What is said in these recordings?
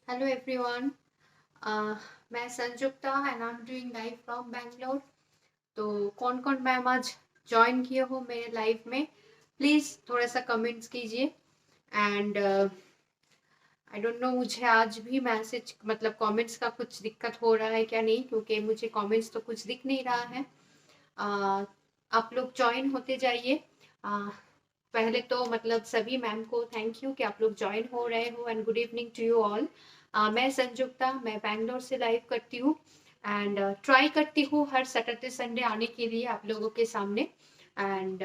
Hello everyone. मैं Sanjukta and I am doing live from Bangalore. तो कौन कौन मैम आज ज्वाइन किए हो मेरे लाइव में, प्लीज़ थोड़ा सा कमेंट्स कीजिए। एंड आई डोंट नो, मुझे आज भी मैसेज मतलब कमेंट्स का कुछ दिक्कत हो रहा है क्या नहीं, क्योंकि मुझे कमेंट्स तो कुछ दिख नहीं रहा है। आप लोग ज्वाइन होते जाइए। पहले तो मतलब सभी मैम को थैंक यू कि आप लोग ज्वाइन हो रहे हो and good evening to you all. मैं संजुक्ता, मैं बैंगलोर से लाइव करती हूँ एंड ट्राई करती हूँ हर सैटरडे संडे आने के लिए आप लोगों के सामने। एंड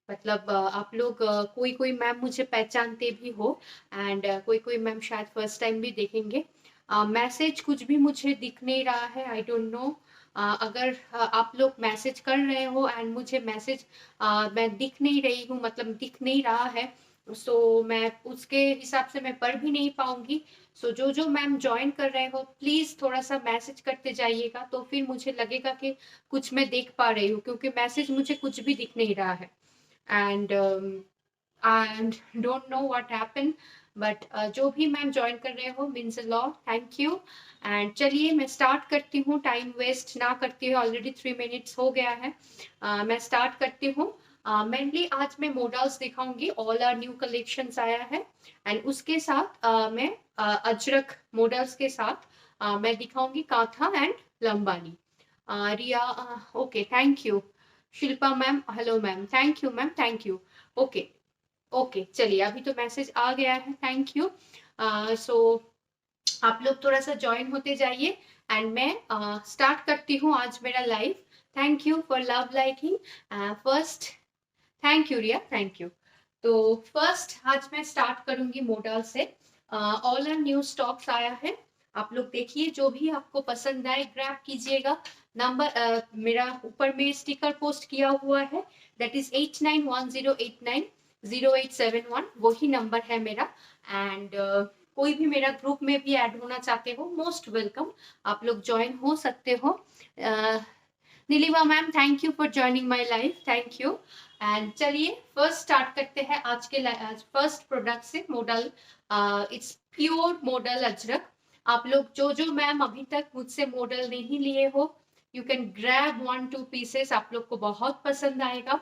मतलब आप लोग कोई कोई मैम मुझे पहचानते भी हो एंड कोई कोई मैम शायद फर्स्ट टाइम भी देखेंगे। मैसेज कुछ भी मुझे दिख नहीं रहा है, आई डोंट नो। अगर आप लोग मैसेज कर रहे हो एंड मुझे मैसेज मैं दिख नहीं रही हूँ, मतलब दिख नहीं रहा है, सो मैं उसके हिसाब से मैं पढ़ भी नहीं पाऊंगी। सो जो जो मैम ज्वाइन कर रहे हो प्लीज थोड़ा सा मैसेज करते जाइएगा, तो फिर मुझे लगेगा कि कुछ मैं देख पा रही हूँ, क्योंकि मैसेज मुझे कुछ भी दिख नहीं रहा है। And don't know what happen, but जो भी मैम ज्वाइन कर रहे हो means a lot thank you. And चलिए मैं स्टार्ट करती हूँ, टाइम वेस्ट ना करती हूँ, ऑलरेडी 3 मिनट्स हो गया है। मैं स्टार्ट करती हूँ। मेनली आज मैं मॉडल्स दिखाऊंगी, ऑल आर न्यू कलेक्शंस आया है एंड उसके साथ मैं अजरक मॉडल्स के साथ मैं दिखाऊंगी kantha and Lambani. Riya, okay thank you. Shilpa ma'am, hello ma'am, thank you ma'am, thank you. Okay okay, चलिए अभी तो मैसेज आ गया है, थैंक यू। सो आप लोग थोड़ा सा ज्वाइन होते जाइए एंड मैं स्टार्ट करती हूँ आज मेरा live. Thank you for love liking. First, thank you Riya, thank you. तो फर्स्ट आज मैं स्टार्ट करूंगी मॉडल से। ऑल आर न्यू स्टॉक्स आया है, आप लोग देखिए, जो भी आपको पसंद आए ग्रैब कीजिएगा। नंबर मेरा ऊपर में स्टिकर पोस्ट किया हुआ है, दैट इज 8910890871, वही नंबर है मेरा। एंड कोई भी मेरा ग्रुप में भी ऐड होना चाहते हो, मोस्ट वेलकम, आप लोग ज्वाइन हो सकते हो। Nilima ma'am, thank you for joining my life, thank you. And चलिए फर्स्ट स्टार्ट करते हैं आज फर्स्ट प्रोडक्ट से, model. It's pure model Ajrak. आप लोग जो जो मैम अभी तक मुझसे मॉडल नहीं लिए हो, यू कैन ग्रैब 1-2 पीसेस, आप लोग को बहुत पसंद आएगा।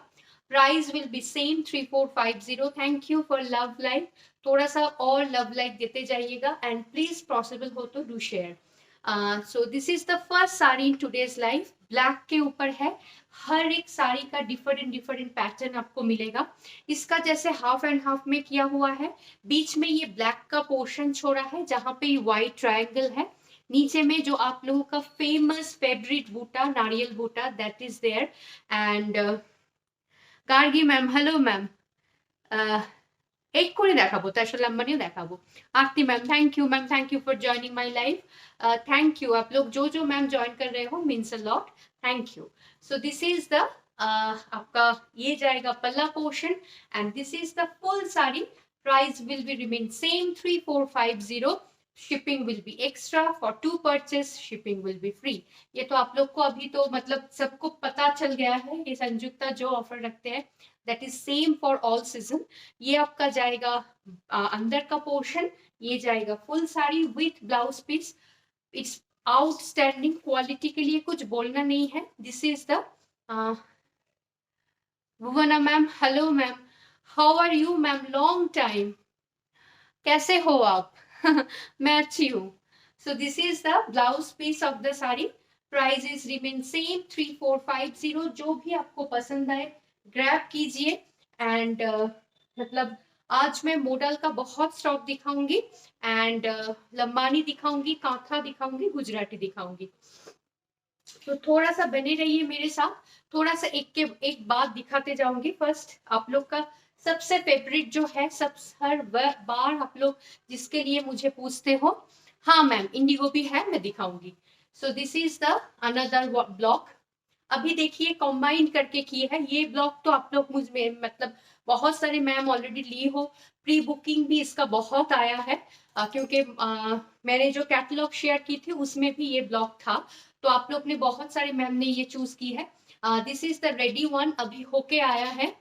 Price will B same 3450। Thank you for love like, थोड़ा सा और लव लाइक देते जाइएगा एंड प्लीज पॉसिबल हो तो do share. So this is the first sari in today's life, black के ऊपर है। हर एक साड़ी का डिफरेंट डिफरेंट पैटर्न आपको मिलेगा। इसका जैसे हाफ एंड हाफ में किया हुआ है, बीच में ये ब्लैक का पोर्शन छोड़ा है जहां पे व्हाइट ट्रायंगल है। नीचे में जो आप लोगों का फेमस फेवरेट बूटा, नारियल buta, that is there. And Gargi ma'am, hello ma'am. এক করে দেখাবো তো, আসলে लंबानियों देखाबो। Aarti ma'am, thank you ma'am, thank you for joining my life. Thank you, आप लोग जो जो मैम ज्वाइन कर रहे हो means a lot, thank you. So this is the आपका ये जाएगा palla portion and this is the full sari. Price will be remain same 3450। Shipping will B extra, for 2 purchase shipping will be free. ये तो आप लोग को अभी तो मतलब सबको पता चल गया है, ये संयुक्ता जो ऑफर रखते हैं that is same for all season. ये आपका जाएगा अंदर का पोर्शन, ये जाएगा full sari with blouse piece. It's outstanding, quality के लिए कुछ बोलना नहीं है। This is the Bhuvana ma'am, hello ma'am, how are you ma'am, long time, कैसे हो आप? मैं अच्छी हूँ। So this is the blouse piece of the sari. Price is remain same 3450। जो भी आपको पसंद आए ग्रैब कीजिए। एंड मतलब आज मैं मॉडल का बहुत स्टॉक दिखाऊंगी एंड लंबानी दिखाऊंगी, कांथा दिखाऊंगी, गुजराती दिखाऊंगी। तो थोड़ा सा बने रहिए मेरे साथ, थोड़ा सा एक के एक बात दिखाते जाऊंगी। फर्स्ट आप लोग का सबसे फेवरेट जो है, सब हर बार आप लोग जिसके लिए मुझे पूछते हो, हाँ मैम इंडिगो भी है, मैं दिखाऊंगी। सो this is the another block. अभी देखिए कंबाइन करके किए है ये ब्लॉग, तो आप लोग मुझ में मतलब बहुत सारे मैम ऑलरेडी ली हो। प्री बुकिंग भी इसका बहुत आया है, क्योंकि मैंने जो कैटलॉग शेयर की थी उसमें भी ये ब्लॉग था, तो आप लोग ने बहुत सारे मैम ने ये चूज की है। This is the ready one, अभी होके आया है।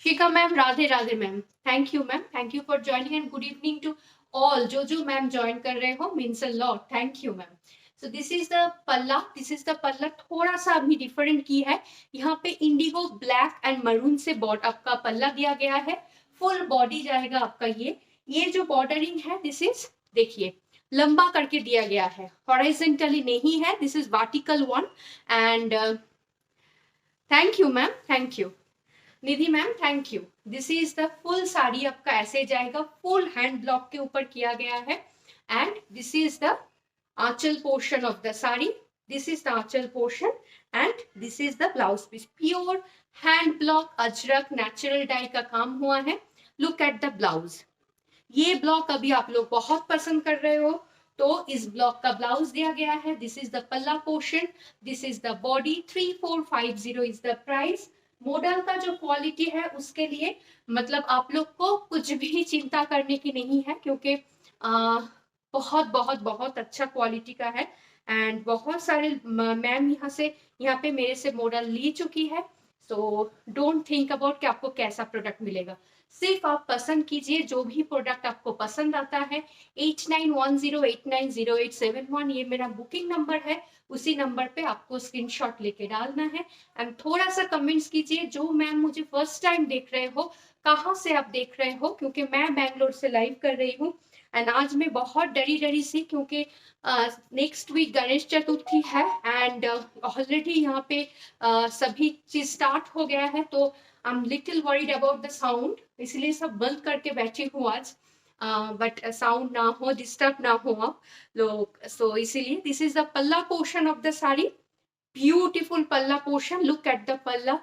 Shikha ma'am, Radhe Radhe ma'am, thank you ma'am, thank you for joining and good evening to all. जो मैम ज्वाइन कर रहे हो means a lot, thank you ma'am. So this is the palla, this is the palla, थोड़ा सा अभी डिफरेंट की है। यहाँ पे इंडिगो ब्लैक एंड मरून से बॉर्ड आपका पल्ला दिया गया है। फुल बॉडी जाएगा आपका। ये जो बॉर्डरिंग है दिस इज, देखिए लंबा करके दिया गया है, हॉरिजॉन्टली नहीं है, this is vertical one. And thank you ma'am, thank you Nidhi ma'am, thank you. This is the full sari आपका ऐसे जाएगा, फुल हैंड ब्लॉक के ऊपर किया गया है। And this is the aanchal portion of the sari, this is the aanchal portion and this is the blouse piece. Pure hand block ajrak natural dye का काम हुआ है। Look at the blouse. ये ब्लॉक अभी आप लोग बहुत पसंद कर रहे हो, तो इस ब्लॉक का ब्लाउज दिया गया है। This is the palla portion, this is the body. 3450 is the price. Model का जो क्वालिटी है उसके लिए मतलब आप लोग को कुछ भी चिंता करने की नहीं है, क्योंकि बहुत बहुत बहुत अच्छा क्वालिटी का है। एंड बहुत सारे मैम यहाँ पे मेरे से मॉडल ली चुकी है। सो डोंट थिंक अबाउट कि आपको कैसा प्रोडक्ट मिलेगा, सिर्फ आप पसंद कीजिए जो भी प्रोडक्ट आपको पसंद आता है। 8910890871 ये मेरा बुकिंग नंबर है, उसी नंबर पे आपको स्क्रीनशॉट लेके डालना है। एंड थोड़ा सा कमेंट्स कीजिए, जो मैम मुझे फर्स्ट टाइम देख रहे हो, कहाँ से आप देख रहे हो, क्योंकि मैं बैंगलोर से लाइव कर रही हूँ। एंड आज मैं बहुत डरी डरी सी, क्योंकि नेक्स्ट वीक गणेश चतुर्थी है एंड ऑलरेडी यहाँ पे सभी चीज स्टार्ट हो गया है, तो I am little worried about the sound, इसलिए सब बंद करके बैठी हूँ आज। बट साउंड ना हो, डिस्टर्ब ना हो आप लोग, सो इसीलिए this is the palla portion of the sari. Beautiful पल्ला पोर्शन, लुक एट द पल्ला।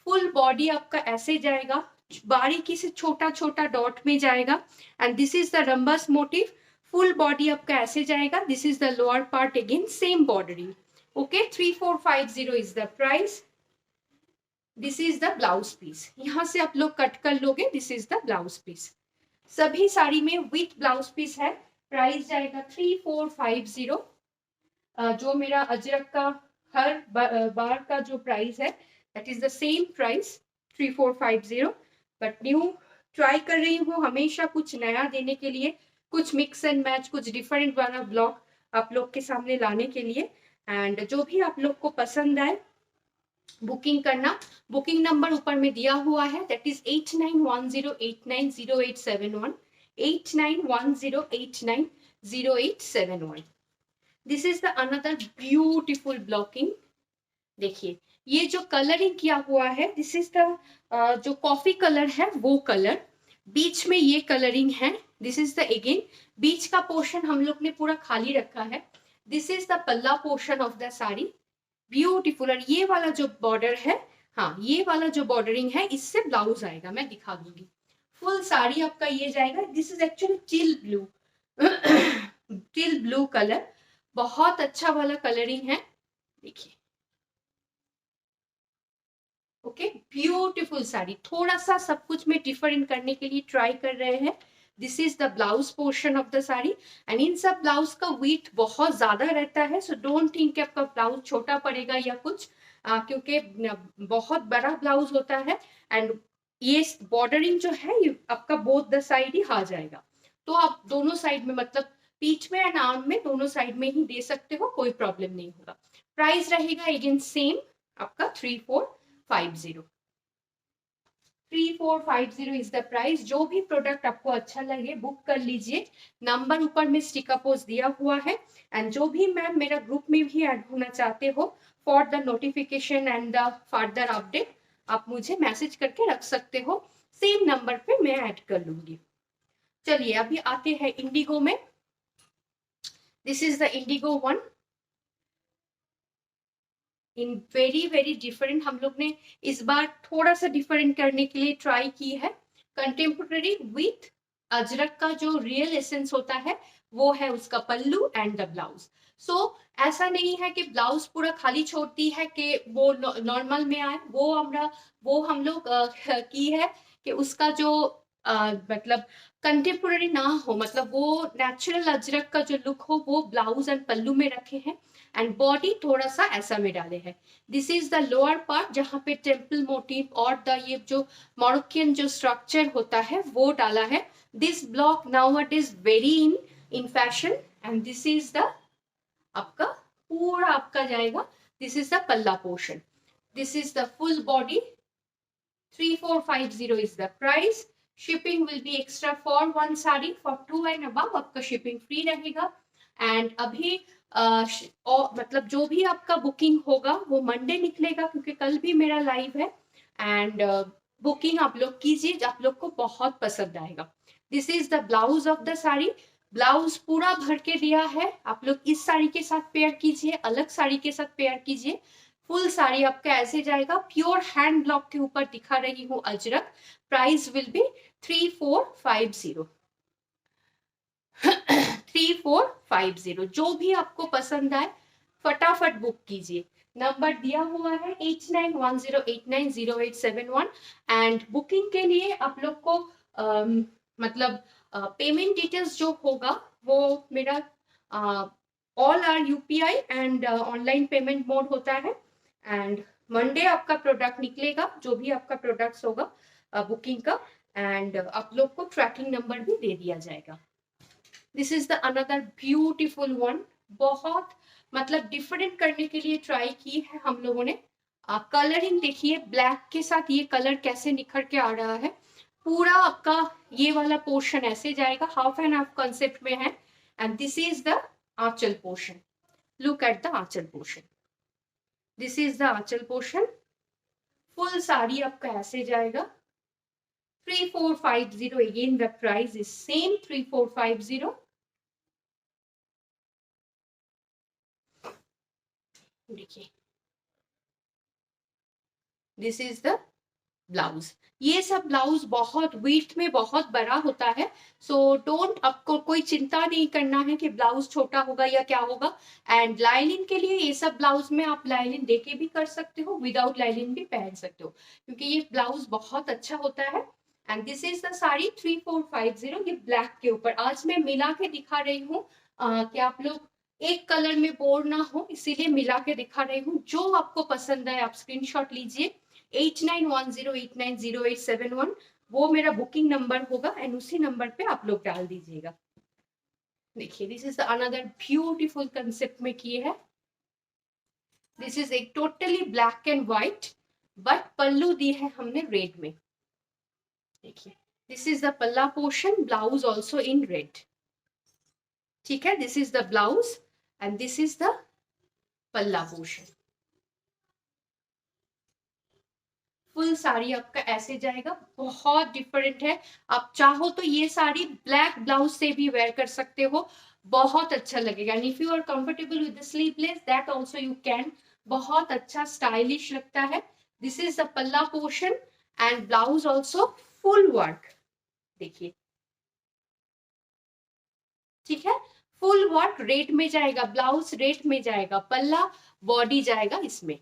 फुल बॉडी आपका ऐसे जाएगा, बारीकी से छोटा छोटा डॉट में जाएगा। And this is the rhombus motif. Full body आपका ऐसे जाएगा, this is the lower part, again same bordering. Okay, 3450 is the price. This is the blouse piece, यहाँ से आप लोग कट कर लोगे, this is the blouse piece. सभी साड़ी में विथ ब्लाउज पीस है। प्राइस जाएगा 3450। जो मेरा अजरक का हर बार का जो प्राइस है that is the same price 3450। But new try कर रही हूँ हमेशा कुछ नया देने के लिए, कुछ मिक्स एंड मैच, कुछ डिफरेंट वाला ब्लॉग आप लोग के सामने लाने के लिए। एंड जो भी आप लोग को पसंद आए बुकिंग करना। बुकिंग नंबर ऊपर में दिया हुआ है, that is 8910890871, 8910890871। This is the another beautiful blocking. देखिए ये जो कलरिंग किया हुआ है, दिस इज द जो कॉफी कलर है वो कलर, बीच में ये कलरिंग है। दिस इज द अगेन बीच का पोर्शन हम लोग ने पूरा खाली रखा है। This is the palla portion of the sari, beautiful. और ये वाला जो बॉर्डर है, हाँ ये वाला जो बॉर्डरिंग है, इससे ब्लाउज आएगा, मैं दिखा दूंगी। फुल साड़ी आपका ये जाएगा। This is actually till blue, till blue colour, बहुत अच्छा वाला कलरिंग है, देखिए। ओके, ब्यूटीफुल साड़ी, थोड़ा सा सब कुछ में डिफरेंट करने के लिए ट्राई कर रहे हैं। This is the blouse portion of the sari. And in सब ब्लाउज का वेट बहुत ज्यादा रहता है, सो डोंट थिंक कि आपका ब्लाउज छोटा पड़ेगा या कुछ, क्योंकि बहुत बड़ा ब्लाउज होता है। एंड ये बॉर्डरिंग जो है ये आपका बोथ द साइड ही आ जाएगा, तो आप दोनों साइड में मतलब पीठ में एंड आर्म में दोनों साइड में ही दे सकते हो, कोई प्रॉब्लम नहीं होगा। प्राइस रहेगा अगेन सेम आपका 3450। 3450 इज द प्राइस। जो भी प्रोडक्ट आपको अच्छा लगे बुक कर लीजिए, नंबर ऊपर में स्टिकर पोस्ट दिया हुआ है। एंड जो भी मैम मेरा ग्रुप में भी ऐड होना चाहते हो, for the notification and the further update आप मुझे मैसेज करके रख सकते हो, सेम नंबर पे मैं ऐड कर लूंगी। चलिए अभी आते हैं इंडिगो में। This is the Indigo one in very very different. हम लोग ने इस बार थोड़ा सा डिफरेंट करने के लिए ट्राई की है। कंटेम्प्रेरी विथ अजरक का जो रियल एसेंस होता है वो है उसका पल्लू एंड द ब्लाउज। सो ऐसा नहीं है कि ब्लाउज पूरा खाली छोड़ती है कि वो नॉर्मल में आए, वो हम लोग की है कि उसका जो मतलब कंटेम्पोररी ना हो, मतलब वो नेचुरल अजरक का जो लुक हो वो ब्लाउज एंड पल्लू में रखे हैं, एंड बॉडी थोड़ा सा ऐसा में डाले हैं। This is the lower part जहाँ पे टेम्पल मोटिव और द ये जो मोरक्कन जो स्ट्रक्चर होता है वो डाला है। This block now it is very in fashion, and this is the आपका पूरा आपका जाएगा, this is the palla portion, this is the full body. 3450 is the price. Shipping will be extra for one sari, for 2 and above आपका shipping free रहेगा। And अभी मतलब जो भी आपका बुकिंग होगा वो मंडे निकलेगा, क्योंकि कल भी मेरा लाइव है। एंड बुकिंग आप लोग कीजिए, आप लोग को बहुत पसंद आएगा। This is the blouse of the sari. Blouse पूरा भर के दिया है, आप लोग इस साड़ी के साथ पेयर कीजिए, अलग साड़ी के साथ पेयर कीजिए। फुल साड़ी आपका ऐसे जाएगा, प्योर हैंड ब्लॉक के ऊपर दिखा रही हूँ अजरक। Price will B 3450। 3450। जो भी आपको पसंद आए फटाफट बुक कीजिए। नंबर दिया हुआ है 8910890871। एंड बुकिंग के लिए आप लोग को मतलब पेमेंट डिटेल्स जो होगा वो मेरा all are UPI and online payment mode होता है। एंड मंडे आपका प्रोडक्ट निकलेगा, जो भी आपका प्रोडक्ट्स होगा बुकिंग का, एंड आप लोग को ट्रैकिंग नंबर भी दे दिया जाएगा। This is the another beautiful one. बहुत मतलब डिफरेंट करने के लिए ट्राई की है हम लोगों ने। कलरिंग देखिए, ब्लैक के साथ ये कलर कैसे निखर के आ रहा है। पूरा आपका ये वाला पोर्शन ऐसे जाएगा, हाफ एंड हाफ कंसेप्ट में है। And this is the aanchal portion. Look at the aanchal portion. This is the aanchal portion. Full sari आपका ऐसे जाएगा। 3450 again the price is same 3450। देखिए, दिस इज द ब्लाउज। ये सब ब्लाउज बहुत विड्थ में बहुत बड़ा होता है, सो डोंट, आपको कोई चिंता नहीं करना है कि ब्लाउज छोटा होगा या क्या होगा। एंड लाइनिंग के लिए ये सब ब्लाउज में आप लाइनिंग देके भी कर सकते हो, विदाउट लाइनिंग भी पहन सकते हो, क्योंकि ये ब्लाउज बहुत अच्छा होता है। And this is the sari 3450, ये ब्लैक के ऊपर। आज मैं मिला के दिखा रही हूँ कि आप लोग एक कलर में बोर ना हो, इसीलिए मिला के दिखा रही हूँ। जो आपको पसंद है आप स्क्रीनशॉट लीजिए। 8910890871 वो मेरा बुकिंग नंबर होगा, एंड उसी नंबर पे आप लोग डाल दीजिएगा। देखिए, this is another beautiful concept में किए है। दिस इज एक totally black and white, but pallu दी है हमने रेड में। देखिए, this is the palla portion, blouse also in red. ठीक है, this is the blouse and this is the palla portion. Full sari आपका ऐसे जाएगा, बहुत डिफरेंट है। आप चाहो तो ये साड़ी ब्लैक ब्लाउज से भी वेयर कर सकते हो, बहुत अच्छा लगेगा। And if you are comfortable with the sleeveless that also you can. बहुत अच्छा स्टाइलिश लगता है। This is the palla portion and blouse also full work. देखिए, ठीक है, फुल वर्क रेट में जाएगा, ब्लाउज रेट में जाएगा, पल्ला बॉडी जाएगा इसमें।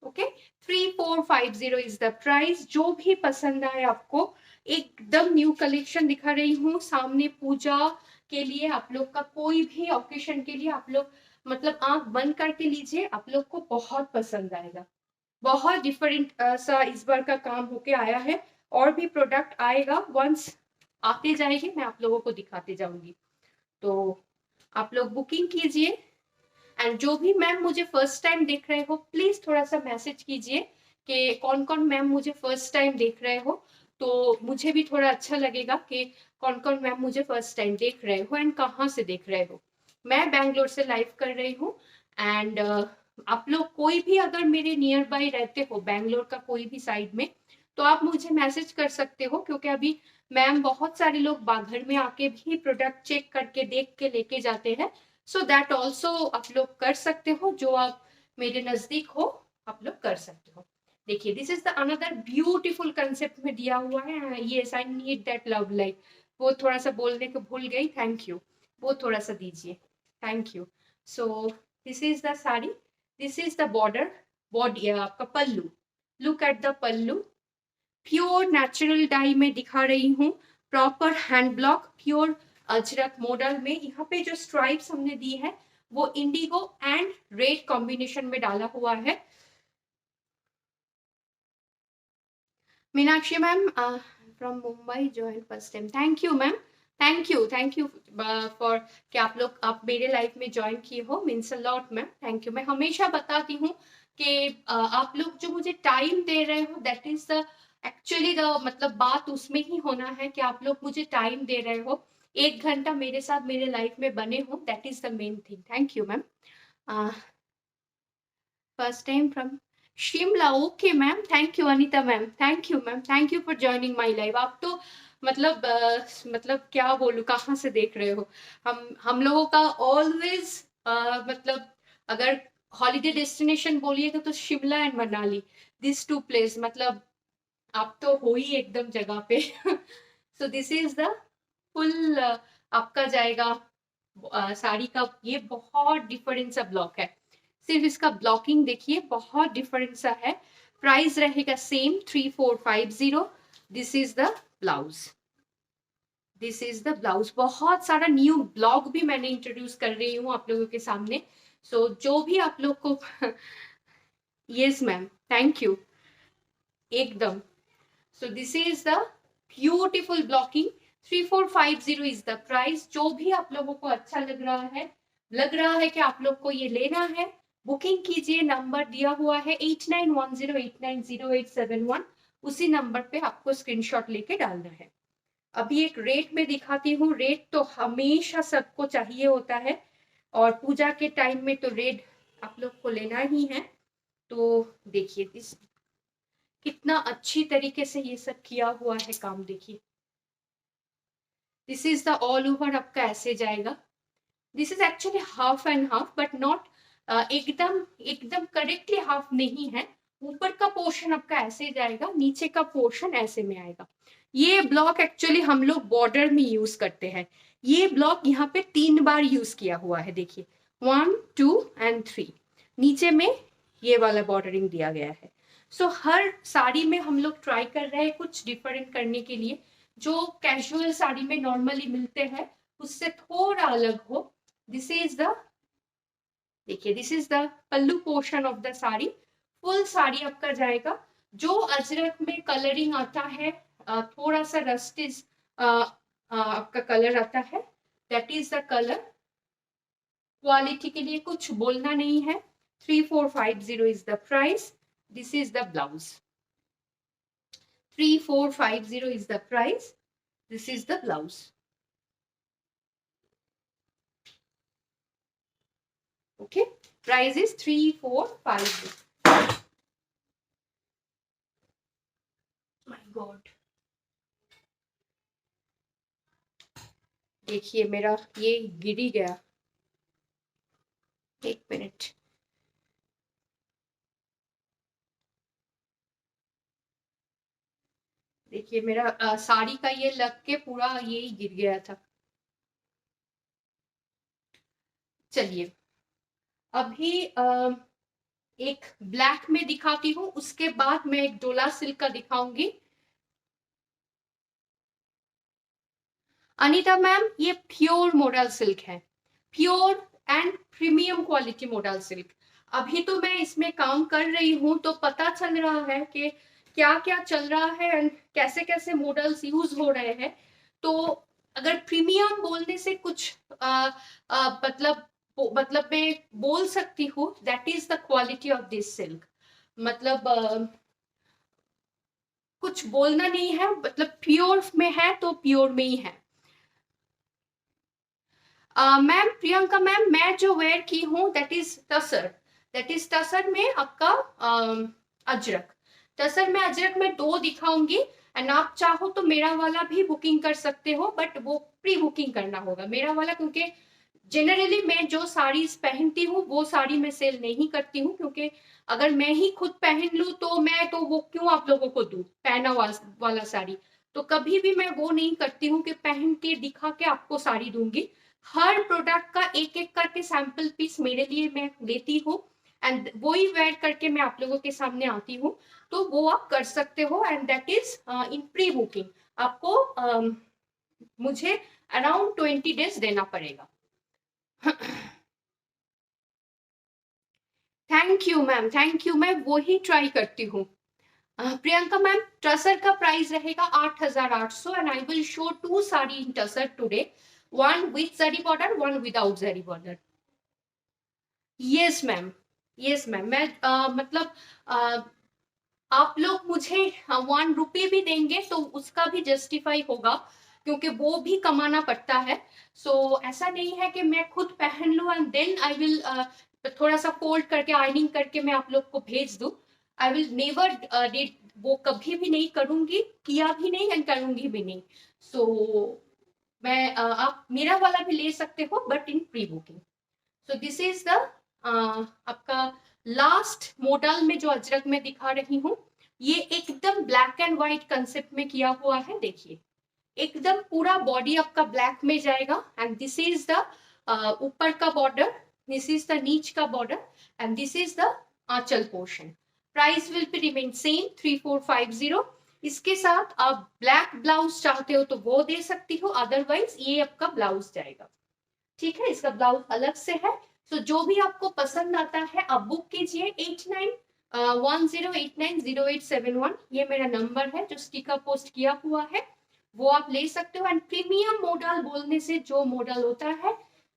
Okay, 3450 is the price. जो भी पसंद आए आपको, एकदम न्यू कलेक्शन दिखा रही हूँ सामने। पूजा के लिए आप लोग का, कोई भी ओकेशन के लिए आप लोग मतलब आंख बंद करके लीजिए, आप लोग को बहुत पसंद आएगा। बहुत डिफरेंट सा इस बार का काम होके आया है। और भी प्रोडक्ट आएगा, वंस आते जाएंगे मैं आप लोगों को दिखाते जाऊंगी। तो आप लोग बुकिंग कीजिए। एंड जो भी मैम मुझे फर्स्ट टाइम देख रहे हो, प्लीज थोड़ा सा मैसेज कीजिए कि कौन कौन मैम मुझे फर्स्ट टाइम देख रहे हो, तो मुझे भी थोड़ा अच्छा लगेगा कि कौन कौन मैम मुझे फर्स्ट टाइम देख रहे हो एंड कहाँ से देख रहे हो। मैं बैंगलोर से लाइव कर रही हूँ। एंड आप लोग कोई भी अगर मेरे नियर बाय रहते हो बैंगलोर का कोई भी साइड में, तो आप मुझे मैसेज कर सकते हो, क्योंकि अभी मैम बहुत सारे लोग घर में आके भी प्रोडक्ट चेक करके देख के लेके जाते हैं। सो दैट ऑल्सो आप लोग कर सकते हो, जो आप मेरे नजदीक हो आप लोग कर सकते हो। देखिए, this is the another beautiful concept में दिया हुआ है। ये I need that love like, वो थोड़ा सा बोलने को भूल गई, थैंक यू। वो थोड़ा सा दीजिए, thank you. So this is the sari, this is the border, body आपका pallu. Look at the pallu. Pure natural dye में दिखा रही हूँ, proper hand block pure ajrakh model में। यहाँ पे जो स्ट्राइप्स हमने दी है वो इंडिगो एंड रेड कॉम्बिनेशन में डाला हुआ है। Meenakshi ma'am from Mumbai join first time, thank you ma'am, thank you for कि आप मेरे लाइफ में ज्वाइन किए हो, means a lot ma'am, thank you. मैं हमेशा बताती हूँ कि आप लोग जो मुझे टाइम दे रहे हो that is the actually the मतलब बात उसमें ही होना है कि आप लोग मुझे टाइम दे रहे हो, 1 घंटा मेरे साथ मेरे लाइफ में बने हो, that is the main thing. Thank you ma'am. First time from Shimla, okay ma'am, thank you Anita ma'am, thank you ma'am, thank you for joining my live. आप तो मतलब क्या बोलूं, कहाँ से देख रहे हो। हम लोगों का ऑलवेज मतलब अगर हॉलीडे डेस्टिनेशन बोलिएगा तो Shimla and Manali, this two place, मतलब आप तो हो ही एकदम जगह पे। So this is the full आपका जाएगा साड़ी का। ये बहुत डिफरेंट सा ब्लॉक है, सिर्फ इसका ब्लॉकिंग देखिए बहुत डिफरेंट सा है। प्राइस रहेगा same 3450। This is the blouse, this is the blouse. बहुत सारा न्यू ब्लॉग भी मैंने इंट्रोड्यूस कर रही हूँ आप लोगों के सामने, सो जो भी आप लोग को यस मैम, थैंक यू एकदम। सो this is the beautiful blocking, 3450 is the price. जो भी आप लोगों को अच्छा लग रहा है कि आप लोग को ये लेना है, बुकिंग कीजिए। नंबर दिया हुआ है 8910890871, उसी नंबर पे आपको स्क्रीनशॉट लेके डालना है। अभी एक रेट में दिखाती हूँ, रेट तो हमेशा सबको चाहिए होता है और पूजा के टाइम में तो रेट आप लोग को लेना ही है। तो देखिए कितना अच्छी तरीके से ये सब किया हुआ है काम, देखिए। This is the all over आपका ऐसे जाएगा। This is actually half and half but not एकदम एकदम करेक्टली हाफ नहीं है। ऊपर का पोर्शन आपका ऐसे जाएगा, नीचे का पोर्शन ऐसे में आएगा। ये ब्लॉक एक्चुअली हम लोग बॉर्डर में यूज करते हैं। ये ब्लॉक यहाँ पे 3 बार यूज किया हुआ है, देखिए 1 2 एंड 3, नीचे में ये वाला बॉर्डरिंग दिया गया है। सो हर साड़ी में हम लोग ट्राई कर रहे हैं कुछ डिफरेंट करने के लिए, जो कैजुअल साड़ी में नॉर्मली मिलते हैं उससे थोड़ा अलग हो। दिस इज द, देखिए this is the pallu portion of the sari. Full sari आपका जाएगा। जो अजरक में कलरिंग आता है, थोड़ा सा रस्टिज आपका कलर आता है, that is the colour. Quality के लिए कुछ बोलना नहीं है। 3450 is the price. This is the blouse. 3450 is the price. This is the blouse. Okay, price is 3450. My God. देखिए मेरा ये गिर ही गया, 1 मिनट। देखिए मेरा साड़ी का ये लग के पूरा ये ही गिर गया था। चलिए अभी एक ब्लैक में दिखाती हूँ, उसके बाद मैं एक डोला सिल्क का दिखाऊंगी। अनीता मैम ये प्योर मोडल सिल्क है, pure and premium quality model silk. अभी तो मैं इसमें काम कर रही हूँ तो पता चल रहा है कि क्या क्या चल रहा है एंड कैसे कैसे मॉडल्स यूज हो रहे हैं। तो अगर प्रीमियम बोलने से कुछ मतलब मैं बोल सकती हूँ that is the quality of this silk. मतलब कुछ बोलना नहीं है, मतलब प्योर में है तो प्योर में ही है। मैम प्रियंका मैम, मैं जो वेयर की हूँ that is tussar, that is tussar में आपका अजरक। टसर में अजरक में 2 दिखाऊंगी एंड आप चाहो तो मेरा वाला भी बुकिंग कर सकते हो, बट वो प्री बुकिंग करना होगा मेरा वाला, क्योंकि जनरली मैं जो साड़ीज पहनती हूँ वो साड़ी मैं सेल नहीं करती हूँ, क्योंकि अगर मैं ही खुद पहन लूँ तो मैं तो वो क्यों आप लोगों को दूँ पहना वाला साड़ी। तो कभी भी मैं वो नहीं करती हूँ कि पहन के दिखा के आपको साड़ी दूंगी। हर प्रोडक्ट का एक एक करके सैंपल पीस मेरे लिए मैं लेती हूँ एंड वही वेयर करके मैं आप लोगों के सामने आती हूँ, तो वो आप कर सकते हो। And that is in pre booking. आपको मुझे अराउंड 20 डेज देना पड़ेगा। Thank you ma'am, thank you. मैं वो ही ट्राई करती हूँ। प्रियंका मैम, टसर का प्राइस रहेगा 8,800 and I will show 2 sari in tussar today, one with zari border, one without zari border. Yes ma'am, yes ma'am. मैं मतलब आप लोग मुझे 1 रुपये भी देंगे तो उसका भी जस्टिफाई होगा, क्योंकि वो भी कमाना पड़ता है। सो ऐसा नहीं है कि मैं खुद पहन लूं एंड देन आई विल थोड़ा सा फोल्ड करके आयरनिंग करके मैं आप लोग को भेज दूं। आई विल नेवर वो कभी भी नहीं करूंगी, किया भी नहीं एंड करूंगी भी नहीं। सो मैं आप मेरा वाला भी ले सकते हो but in pre booking. So this is the आपका लास्ट मॉडल में जो अजरक में दिखा रही हूँ। ये एकदम ब्लैक एंड व्हाइट कंसेप्ट में किया हुआ है। देखिए, एकदम पूरा बॉडी आपका ब्लैक में जाएगा एंड दिस इज द ऊपर का बॉर्डर, दिस इज द नीच का border and this is the aanchal portion. Price will be remain same 3450। इसके साथ आप ब्लैक ब्लाउज चाहते हो तो वो दे सकती हो, अदरवाइज ये आपका ब्लाउज जाएगा। ठीक है, इसका ब्लाउज अलग से है। तो जो भी आपको पसंद आता है आप बुक कीजिए। 8910890871 ये मेरा नंबर है जो स्टिकर पोस्ट किया हुआ है, वो आप ले सकते हो। एंड प्रीमियम मॉडल बोलने से जो मॉडल होता है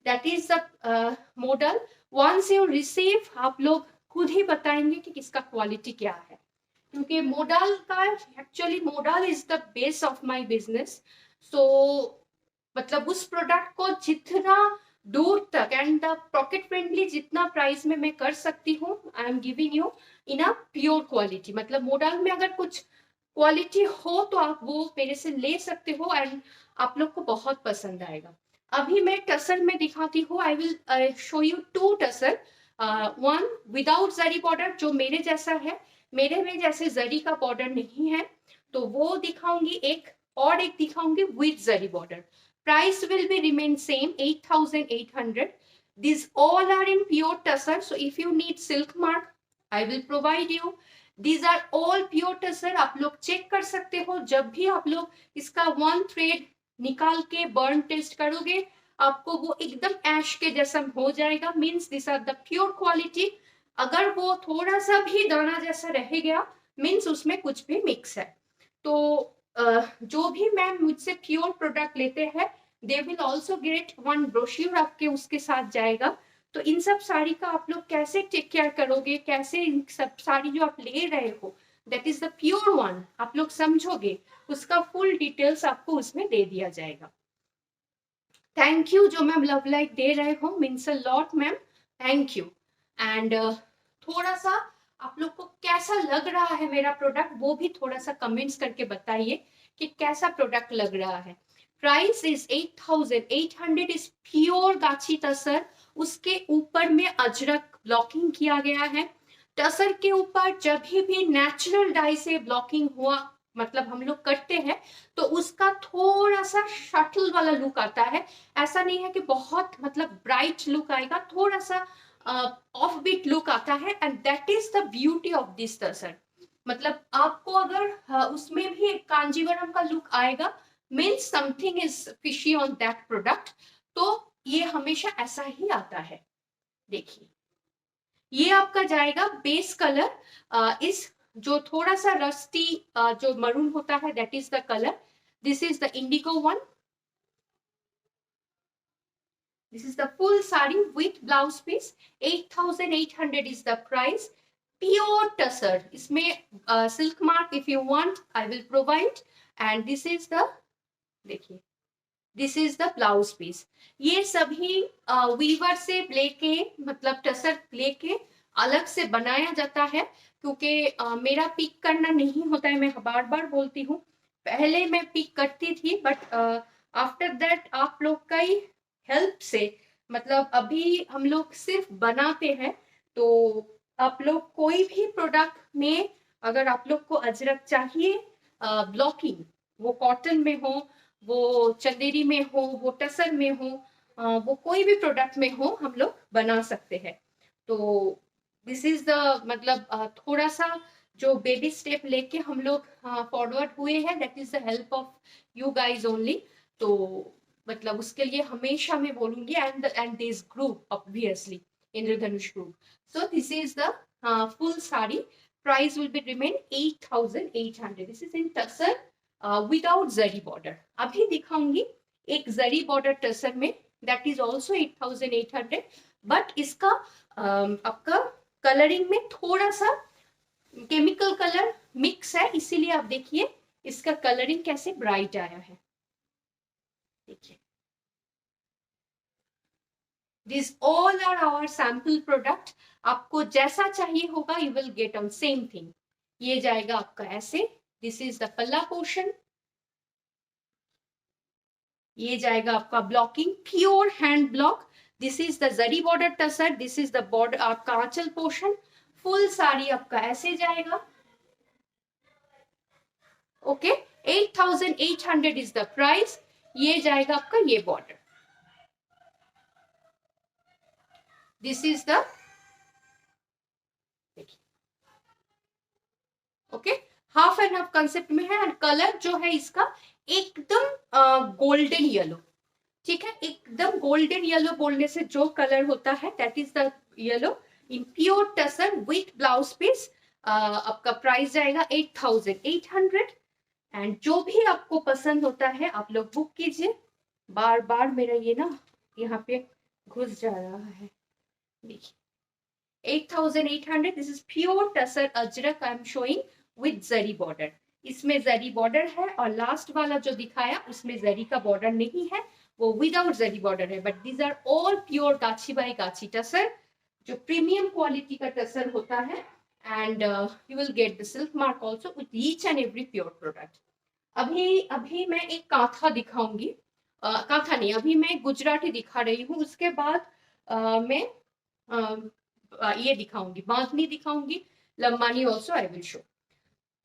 that is the model, once you receive आप लोग खुद ही बताएंगे कि किसका क्वालिटी क्या है, क्योंकि मॉडल का actually model is the base of my business. So मतलब उस प्रोडक्ट को जितना दूर तक एंड पॉकेट फ्रेंडली जितना प्राइस में मैं कर सकती हूँ, I am giving you in a pure quality. मतलब मॉडल में अगर कुछ क्वालिटी हो तो आप वो मेरे से ले सकते हो एंड आप लोग को बहुत पसंद आएगा। अभी मैं टसर में दिखाती हूँ। आई will show you 2 tussar, one without zari border जो मेरे जैसा है, मेरे में जैसे जरी का बॉर्डर नहीं है तो वो दिखाऊंगी एक, और एक दिखाऊंगी with zari border. Price will be remain same 8,800. These all are in pure tussar. So if you need silk mark, I will provide you. These are all pure tussar. आप लोग चेक कर सकते हो। जब भी आप लोग इसका 1 थ्रेड निकाल के बर्न टेस्ट करोगे आपको वो एकदम ऐश के जैसा हो जाएगा। Means this are the pure quality. अगर वो थोड़ा सा भी दाना जैसा रह गया मीन्स उसमें कुछ भी मिक्स है। तो जो भी मैम मुझसे प्योर प्रोडक्ट लेते हैं they will also get 1 brochure आपके उसके साथ जाएगा। तो इन सब साड़ी का आप लोग कैसे टेक केयर करोगे, कैसे इन सब साड़ी जो आप ले रहे हो that is the pure one आप लोग समझोगे, उसका फुल डिटेल्स आपको उसमें दे दिया जाएगा। थैंक यू जो मैम लव लाइक दे रहे हो, means a lot ma'am, thank you. And थोड़ा सा आप लोग को कैसा लग रहा है मेरा प्रोडक्ट वो भी थोड़ा सा कमेंट्स करके बताइए कि कैसा प्रोडक्ट लग रहा है। प्राइस इज 8,800 इज प्योर गाछी तसर। उसके ऊपर में अजरक ब्लॉकिंग किया गया है। टसर के ऊपर जब भी नेचुरल डाई से ब्लॉकिंग हुआ मतलब हम लोग करते हैं तो उसका थोड़ा सा शटल वाला लुक आता है। ऐसा नहीं है कि बहुत मतलब ब्राइट लुक आएगा, थोड़ा सा ऑफ बीट लुक आता है and that is the beauty of this tussar. मतलब आपको अगर उसमें भी एक कांजीवरम का लुक आएगा means something is fishy on that product. तो ये हमेशा ऐसा ही आता है। देखिए, ये आपका जाएगा बेस कलर इस जो थोड़ा सा रस्टी जो मरून होता है that is the colour. This is the Indigo one. This is the full sari with blouse piece. 8,800 is the price. Pure tussar. इसमें silk mark if you want I will provide. And this is the देखिए, this is the blouse piece. ये सभी Weaver से लेके मतलब टसर लेके अलग से बनाया जाता है, क्योंकि मेरा पिक करना नहीं होता है। मैं बार बार बोलती हूँ, पहले मैं पिक करती थी बट आफ्टर दैट आप लोग का ही हेल्प से मतलब अभी हम लोग सिर्फ बनाते हैं। तो आप लोग कोई भी प्रोडक्ट में अगर आप लोग को अजरक चाहिए ब्लॉकिंग, वो कॉटन में हो, वो चंदेरी में हो, वो टसर में हो, वो कोई भी प्रोडक्ट में हो हम लोग बना सकते हैं। तो दिस इज द मतलब थोड़ा सा जो बेबी स्टेप लेके हम लोग फॉरवर्ड हुए हैं, that is the help of you guys only. तो मतलब उसके लिए हमेशा मैं बोलूंगी, and this group obviously Indradhanush group. So this is the full sari, price will be remain 8,800। This is in tussar without zari border. अभी दिखाऊंगी एक जरी बॉर्डर टसर में, दैट इज ऑल्सो 8,800, बट इसका आपका कलरिंग में थोड़ा सा केमिकल कलर मिक्स है, इसीलिए आप देखिए इसका कलरिंग कैसे ब्राइट आया है। देखिए, this all are our sample product. आपको जैसा चाहिए होगा you will get on same thing. ये जाएगा आपका ऐसे, this is the palla portion. ये जाएगा आपका blocking, pure hand block. This is the zari border tussar, this is the border आपका आंचल पोर्शन। फुल साड़ी आपका ऐसे जाएगा। Okay, 8,800 is the price. ये जाएगा आपका ये border, this is the, okay, half and half concept में है। एंड कलर जो है इसका एकदम गोल्डन येलो, ठीक है, एकदम गोल्डन येलो बोलने से जो कलर होता है that is the yellow in pure tussar with blouse piece. आपका प्राइस जाएगा 8,800। एंड जो भी आपको पसंद होता है आप लोग बुक कीजिए। बार बार मेरा ये ना यहाँ पे घुस जा रहा है, देखिए 8,800। This is pure tussar Ajrak I am showing with zari border. इसमें जरी बॉर्डर है, और लास्ट वाला जो दिखाया उसमें जरी का बॉर्डर नहीं है, वो विदाउट जरी बॉर्डर है। But these are all pure gachi by gachi tussar, जो प्रीमियम क्वालिटी का टसर होता है। And you will get the silk mark also with each and every pure product. अभी अभी मैं एक कांथा दिखाऊंगी, कांथा नहीं, अभी मैं गुजराती दिखा रही हूँ। उसके बाद मैं ये दिखाऊंगी, बांधनी दिखाऊंगी, Lambani also I will show.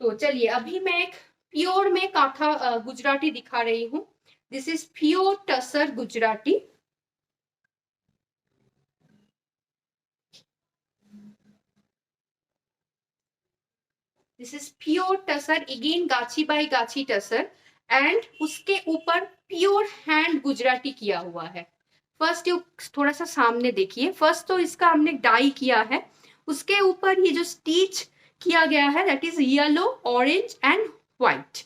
तो चलिए अभी मैं एक प्योर में कांथा गुजराती दिखा रही हूँ। This is pure tussar Gujarati. This is pure tussar, again गाची बाई गाची टसर। एंड उसके ऊपर प्योर हैंड गुजराती किया हुआ है। फर्स्ट यू थोड़ा सा सामने देखिए, फर्स्ट तो इसका हमने डाई किया है, उसके ऊपर ये जो स्टिच किया गया है that is yellow, orange and white,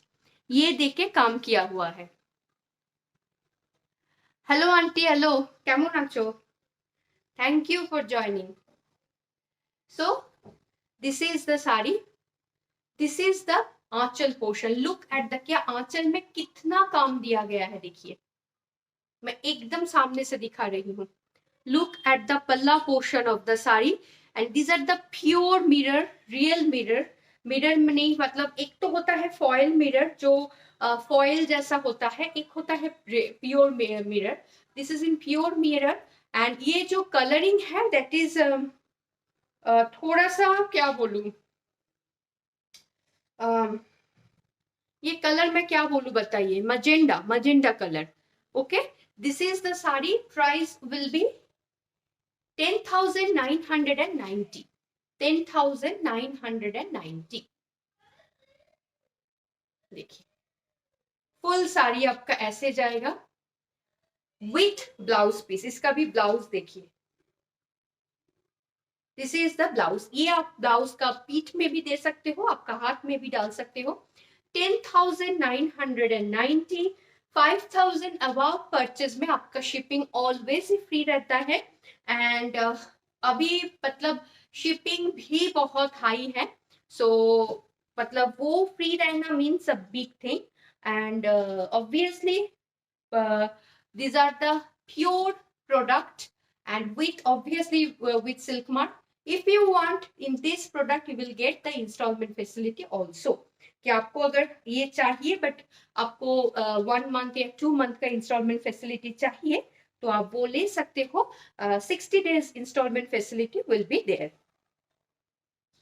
ये देके काम किया हुआ है। हेलो आंटी, हेलो, কেমন আছো? Thank you for joining. So this is the sari, this is the aanchal portion. Look at the, क्या आंचल में कितना काम दिया गया है, देखिए मैं एकदम सामने से दिखा रही हूँ। Look at the palla portion of the sari, and this are the pure mirror, real mirror. Mirror में नहीं, मतलब एक तो होता है फॉयल मिरर जो फॉयल जैसा होता है, एक होता है pure mirror. This is in pure mirror. And ये जो कलरिंग है दैट इज थोड़ा सा क्या बोलूं, ये कलर मैं क्या बोलूं बताइए, magenta, magenta colour. Okay, this is the sari, price will be 10,990, 10,990। देखिए फुल साड़ी आपका ऐसे जाएगा विथ ब्लाउज पीस। इसका भी ब्लाउज देखिए, दिस इज द ब्लाउज। ये आप ब्लाउज का पीठ में भी दे सकते हो, आपका हाथ में भी डाल सकते हो। 10,990, 5,000 अबाव परचेज में आपका शिपिंग ऑलवेज ही फ्री रहता है। एंड अभी मतलब शिपिंग भी बहुत हाई है, सो मतलब वो फ्री रहना means a big thing. And obviously these are the pure product, and with obviously with silk mark. If you want in this product you will get the installment facility also, कि आपको अगर ये चाहिए but आपको 1 month या 2 month का instalment facility चाहिए तो आप वो ले सकते हो। 60 days installment facility will be there.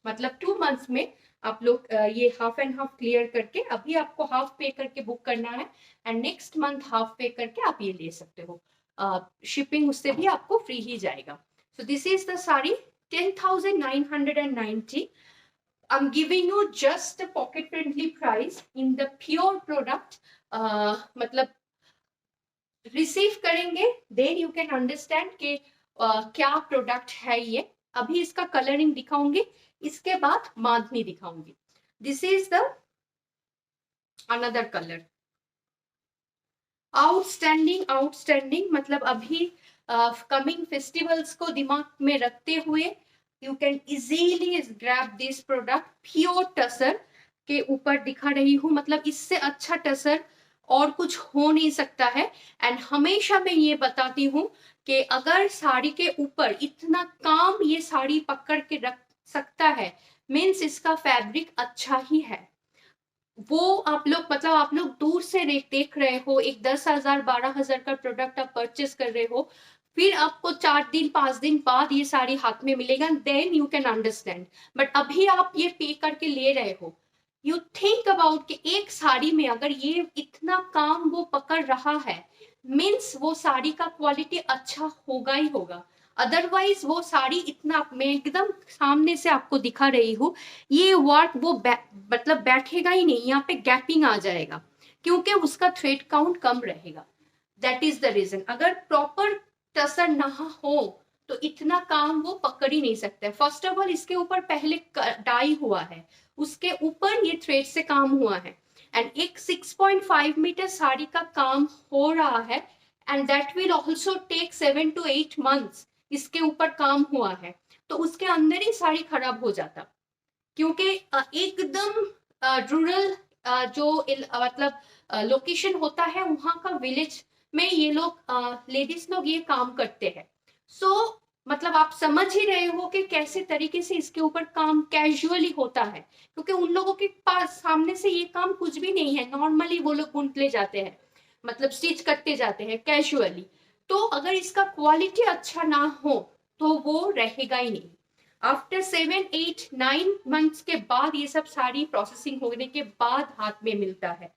मतलब 2 months में आप लोग ये हाफ एंड हाफ क्लियर करके, अभी आपको हाफ पे करके बुक करना है एंड नेक्स्ट मंथ हाफ पे करके आप ये ले सकते हो। शिपिंग उससे भी आपको फ्री ही जाएगा। सो this is the sari 10,990. I'm giving you just a pocket friendly price in the pure product. मतलब रिसीव करेंगे देन यू कैन अंडरस्टैंड कि क्या प्रोडक्ट है ये. अभी इसका कलरिंग दिखाऊंगी, इसके बाद बांधनी दिखाऊंगी. This is the another colour. Outstanding outstanding. मतलब अभी कमिंग फेस्टिवल्स को दिमाग में रखते हुए you can easily grab this product. Pure tussar के ऊपर दिखा रही हूँ, मतलब इससे अच्छा टसर और कुछ हो नहीं सकता है. एंड हमेशा मैं ये बताती हूँ कि अगर साड़ी के ऊपर इतना काम ये साड़ी पकड़ के रख सकता है मीन्स इसका फैब्रिक अच्छा ही है. वो आप लोग मतलब आप लोग दूर से देख रहे हो, एक 10,000 12,000 का प्रोडक्ट आप परचेस कर रहे हो, फिर आपको 4 दिन 5 दिन बाद ये साड़ी हाथ में मिलेगा, then you can understand. But अभी आप ये पे करके ले रहे हो. यू थिंक अबाउट कि एक साड़ी में अगर ये इतना काम वो पकड़ रहा है मीन्स वो साड़ी का क्वालिटी अच्छा होगा ही होगा. अदरवाइज वो साड़ी इतना, मैं एकदम सामने से आपको दिखा रही हूँ, ये वर्क वो मतलब बैठेगा ही नहीं, यहाँ पे गैपिंग आ जाएगा क्योंकि उसका थ्रेड काउंट कम रहेगा. That is the reason. अगर प्रॉपर टसर ना हो तो इतना काम वो पकड़ ही नहीं सकता है. फर्स्ट ऑफ ऑल इसके ऊपर पहले डाई हुआ है, उसके ऊपर ये थ्रेड से काम हुआ है, एंड एक 6.5 मीटर साड़ी का काम हो रहा है, and that will also take 7 to 8 months. इसके ऊपर काम हुआ है तो उसके अंदर ही साड़ी खराब हो जाता, क्योंकि एकदम रूरल जो मतलब लोकेशन होता है वहां का विलेज में ये लोग लेडीज लोग ये काम करते हैं. सो मतलब आप समझ ही रहे हो कि कैसे तरीके से इसके ऊपर काम कैजुअली होता है, क्योंकि उन लोगों के पास सामने से ये काम कुछ भी नहीं है. नॉर्मली वो लोग बुन ले जाते हैं, मतलब स्टिच करते जाते हैं कैजुअली. तो अगर इसका क्वालिटी अच्छा ना हो तो वो रहेगा ही नहीं. आफ्टर 7 8 9 मंथ्स के बाद ये सब सारी प्रोसेसिंग होने के बाद हाथ में मिलता है.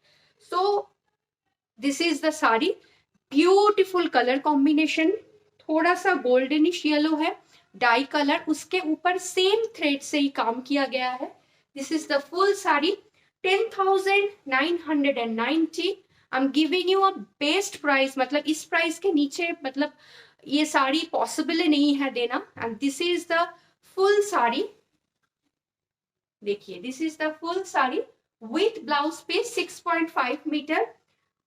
सो this is the sari. Beautiful colour combination, थोड़ा सा गोल्डनिश येलो है डाई कलर, उसके ऊपर सेम थ्रेड से ही काम किया गया है. This is the full sari. 10,990. I am giving you a best price. मतलब इस प्राइस के नीचे मतलब ये साड़ी पॉसिबल नहीं है देना. And this is the full sari. देखिए this is the full sari with blouse piece 6.5 metre.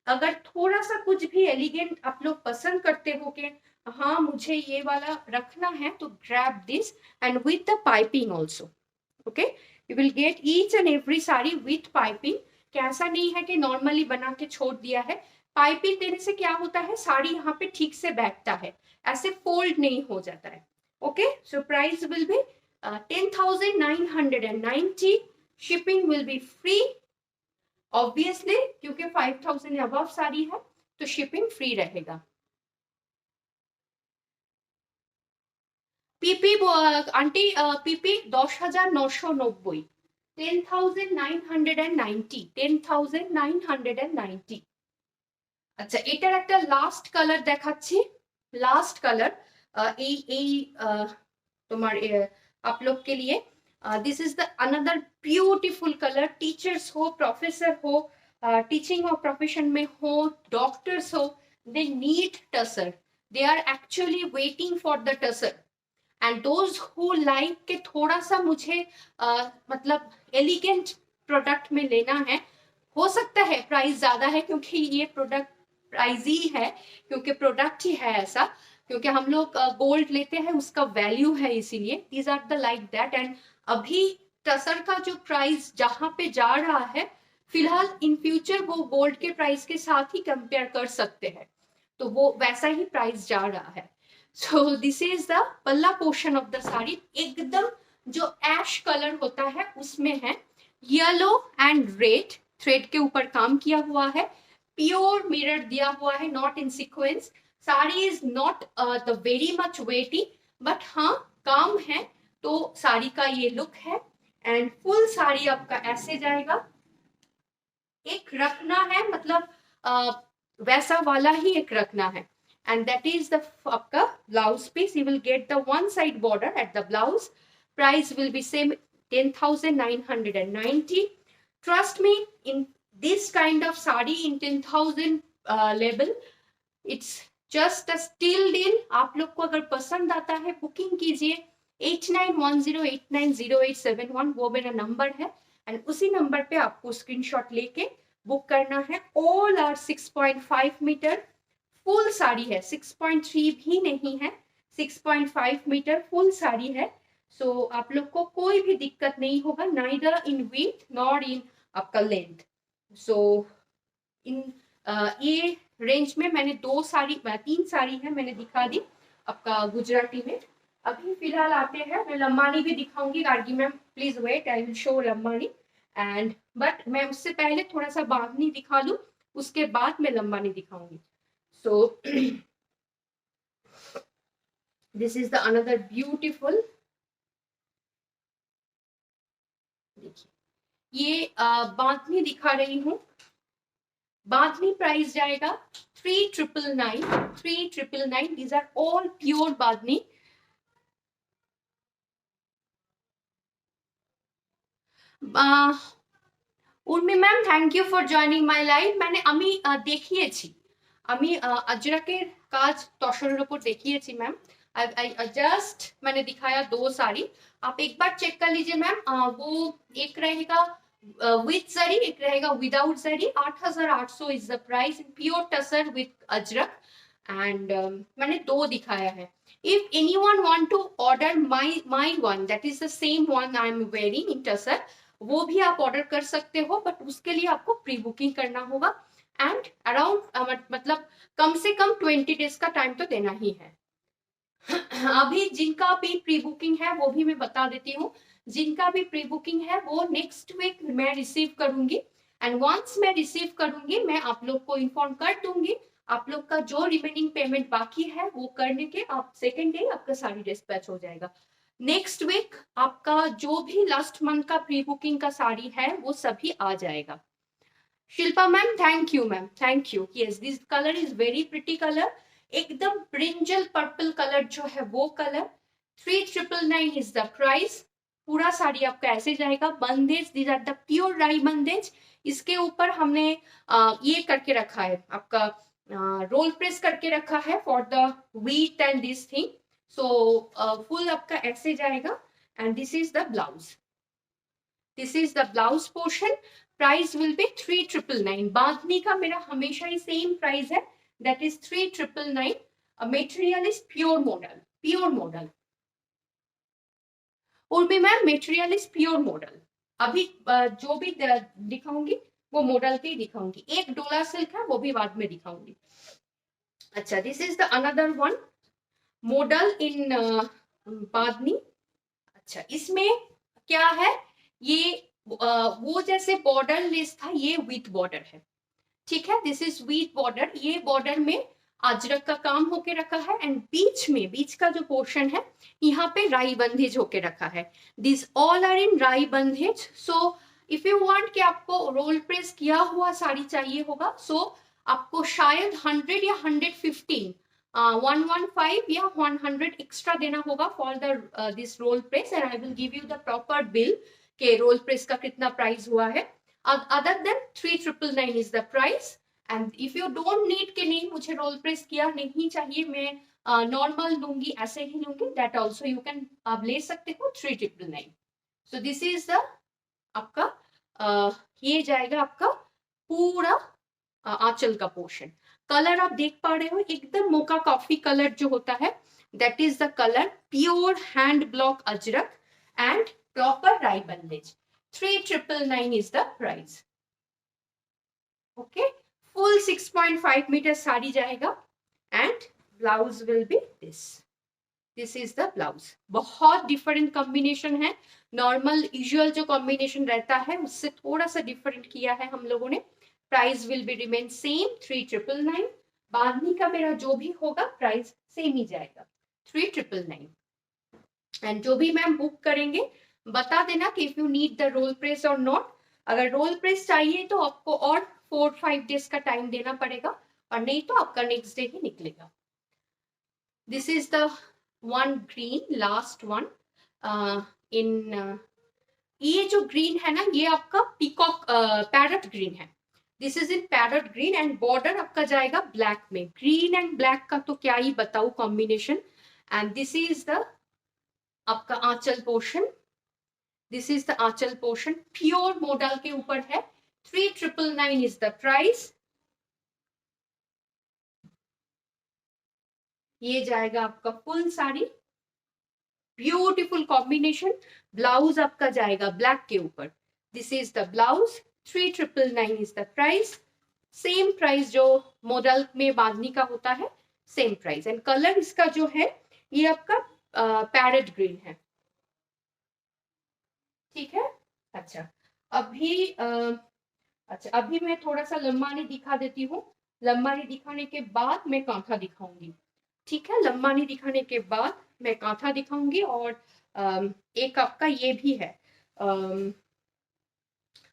अगर थोड़ा सा कुछ भी एलिगेंट आप लोग पसंद करते हो कि हाँ मुझे ये वाला रखना है तो grab this, and with the piping also. Okay, you will gate each and every sari with piping. कैसा नहीं है कि नॉर्मली बना के छोड़ दिया है. पाइपिंग देने से क्या होता है, साड़ी यहाँ पे ठीक से बैठता है, ऐसे फोल्ड नहीं हो जाता है. Okay, so price will be 10,990. Shipping will be free obviously, क्योंकि 5,000 अबव साड़ी है तो शिपिंग फ्री रहेगा. পিপি আন্টি পিপি 10,990. 10,990. 10,990. আচ্ছা, এটার একটা লাস্ট কালার দেখাচ্ছি. লাস্ট কালার এই এই তোমার आप लोग के लिए. This is the another beautiful colour. Teachers हो, प्रोफेसर हो, टीचिंग और प्रोफेशन में हो, डॉक्टर्स हो, they need tussar. They are actually waiting for the tussar. And those who like के थोड़ा सा मुझे मतलब एलिगेंट प्रोडक्ट में लेना है, हो सकता है प्राइस ज्यादा है क्योंकि ये प्रोडक्ट प्राइस ही है, क्योंकि प्रोडक्ट ही है ऐसा, क्योंकि हम लोग गोल्ड लेते हैं उसका वैल्यू है, इसीलिए these are the like that. And अभी टसर का जो प्राइस जहां पे जा रहा है फिलहाल इन फ्यूचर वो गोल्ड के प्राइस के साथ ही कंपेयर कर सकते हैं, तो वो वैसा ही प्राइस जा रहा है. सो this is the palla portion of the sari. एकदम जो ऐश कलर होता है उसमें है येलो एंड रेड थ्रेड के ऊपर काम किया हुआ है. प्योर मिरर दिया हुआ है, not in sequence. Sari is not the very much weighty, but हाँ काम है तो साड़ी का ये लुक है. एंड फुल साड़ी आपका ऐसे जाएगा. एक रखना है मतलब वैसा वाला ही एक रखना है. and that is the आपका blouse piece. You will get the one side border at the blouse. Price will be same 10,990. Trust me, in this kind of sari in 10,000 level, it's just a still deal. आप लोग को अगर पसंद आता है booking कीजिए 8910890871, वो मेरा नंबर है, एंड उसी नंबर पे आपको स्क्रीनशॉट लेके बुक करना है. All are 6.5 metre full sari है, 6.3 भी नहीं है, 6.5 मीटर फुल साड़ी है. सो आप लोग को कोई भी दिक्कत नहीं होगा, नाइदर इन विड्थ नॉर इन आपका लेंथ. सो इन ये रेंज में मैंने 3 साड़ी है मैंने दिखा दी आपका गुजराती में. अभी फिलहाल आते हैं, मैं लंबानी भी दिखाऊंगी. Gargi ma'am please wait, I will show Lambani. And but मैं उससे पहले थोड़ा सा बांधनी दिखा लूं, उसके बाद मैं लंबानी दिखाऊंगी. सो this is the another beautiful. देखिए ये बांधनी दिखा रही हूँ. बांधनी प्राइस जाएगा 3,999. These are all pure bandhani. Urmi ma'am thank you for joining my live. মানে আমি দেখিয়েছি, আমি अजरकेर काज तसरेर ऊपर देखिएছি मैम. जस्ट मैंने दिखाया 2 साड़ी, आप एक बार चेक कर लीजिए मैम. वो एक रहेगा विथ जरी, एक रहेगा without zari. 8,800 is the price in pure tussar with Ajrak. And मैंने 2 दिखाया है. If anyone want to order my one, that is the same one I am wearing in tussar, वो भी आप ऑर्डर कर सकते हो, बट उसके लिए आपको प्री बुकिंग करना होगा. एंड अराउंड मतलब कम से कम 20 डेज का टाइम तो देना ही है. अभी जिनका भी प्री बुकिंग है वो भी मैं बता देती हूँ. जिनका भी प्री बुकिंग है वो नेक्स्ट वीक मैं रिसीव करूंगी. एंड वंस मैं रिसीव करूंगी मैं आप लोग को इन्फॉर्म कर दूंगी. आप लोग का जो रिमेनिंग पेमेंट बाकी है वो करने के आप सेकेंड डे आपका साड़ी डिस्पैच हो जाएगा. नेक्स्ट वीक आपका जो भी लास्ट मंथ का प्री बुकिंग का साड़ी है वो सभी आ जाएगा. Shilpa ma'am thank you ma'am, thank you. Yes this colour is very pretty colour. एकदम ब्रिंजल पर्पल कलर जो है वो कलर. 3,999 is the price. पूरा साड़ी आपका ऐसे जाएगा. बंदेज, दीज आर द प्योर राई बंदेज. इसके ऊपर हमने ये करके रखा है आपका रोल प्रेस करके रखा है for the wheat and this thing. So full आपका ऐसे जाएगा. And this is the blouse. This is the blouse portion. Price will B 3,999. बांधनी का मेरा हमेशा ही सेम प्राइस है, that is 3,999. Material is pure model, pure model. Urmi ma'am material is pure model. अभी जो भी दिखाऊंगी वो मॉडल के ही दिखाऊंगी. एक डोला सिल्क है वो भी बाद में दिखाऊंगी. अच्छा this is the another one model in bandhani. अच्छा इसमें क्या है, ये वो जैसे बॉर्डर लेस था, ये विथ बॉर्डर है. ठीक है, दिस इज विथ बॉर्डर. ये बॉर्डर में अजरक का काम होके रखा है. एंड बीच में, बीच का जो पोर्शन है यहाँ पे राई बंधेज होके रखा है. दिस ऑल आर इन राई बंधेज. सो इफ यू वांट कि आपको रोल प्रेस किया हुआ साड़ी चाहिए होगा, सो आपको शायद 100 या 115 115 या 100 एक्स्ट्रा देना होगा for the this role press. And I will give you the proper bill के रोल प्रेस का कितना प्राइस हुआ है. Other than 3,999 is the price. And if you don't need के नहीं मुझे रोल प्रेस किया नहीं चाहिए, मैं नॉर्मल लूंगी, ऐसे ही लूंगी, दैट ऑल्सो यू कैन, आप ले सकते हो 3,999. सो दिस इज द आपका ये जाएगा आपका पूरा आंचल का पोर्शन. कलर आप देख पा रहे हो एकदम मोका कॉफी कलर जो होता है, that is the colour. Pure hand block ajrakh and proper rai bandhej. 3,999 is the price. Okay, full 6.5 metre sari जाएगा. And blouse will be this. This is the blouse. बहुत डिफरेंट कॉम्बिनेशन है. नॉर्मल यूजुअल जो combination रहता है उससे थोड़ा सा डिफरेंट किया है हम लोगों ने. Price will be remain same 3,999. बांधनी का मेरा जो भी होगा प्राइस सेम ही जाएगा 3,999. एंड जो भी मैम बुक करेंगे बता देना कि if you need the role press और नॉट. अगर रोल प्रेस चाहिए तो आपको और 4-5 डेज का टाइम देना पड़ेगा, और नहीं तो आपका नेक्स्ट डे ही निकलेगा. This is the one green, last one in ये जो ग्रीन है ना, ये आपका पीकॉक पैरट ग्रीन है। This is in parrot green and border आपका जाएगा ब्लैक में। ग्रीन एंड ब्लैक का तो क्या ही बताऊं combination. And this is the आपका aanchal portion. This is the aanchal portion, pure model के ऊपर है। 3999 इज द प्राइस। ये जाएगा आपका full sari, beautiful combination. Blouse आपका जाएगा ब्लैक के ऊपर। This is the blouse, 3999 is the price. Same price जो मॉडल में बांधनी का होता है, सेम प्राइस। एंड कलर इसका जो है ये आपका पैरेट ग्रीन है। ठीक है। अच्छा अभी मैं थोड़ा सा लंबानी दिखा देती हूँ। लंबानी दिखाने के बाद मैं कांथा दिखाऊंगी। ठीक है, लंबानी दिखाने के बाद मैं कांथा दिखाऊंगी। और एक आपका ये भी है,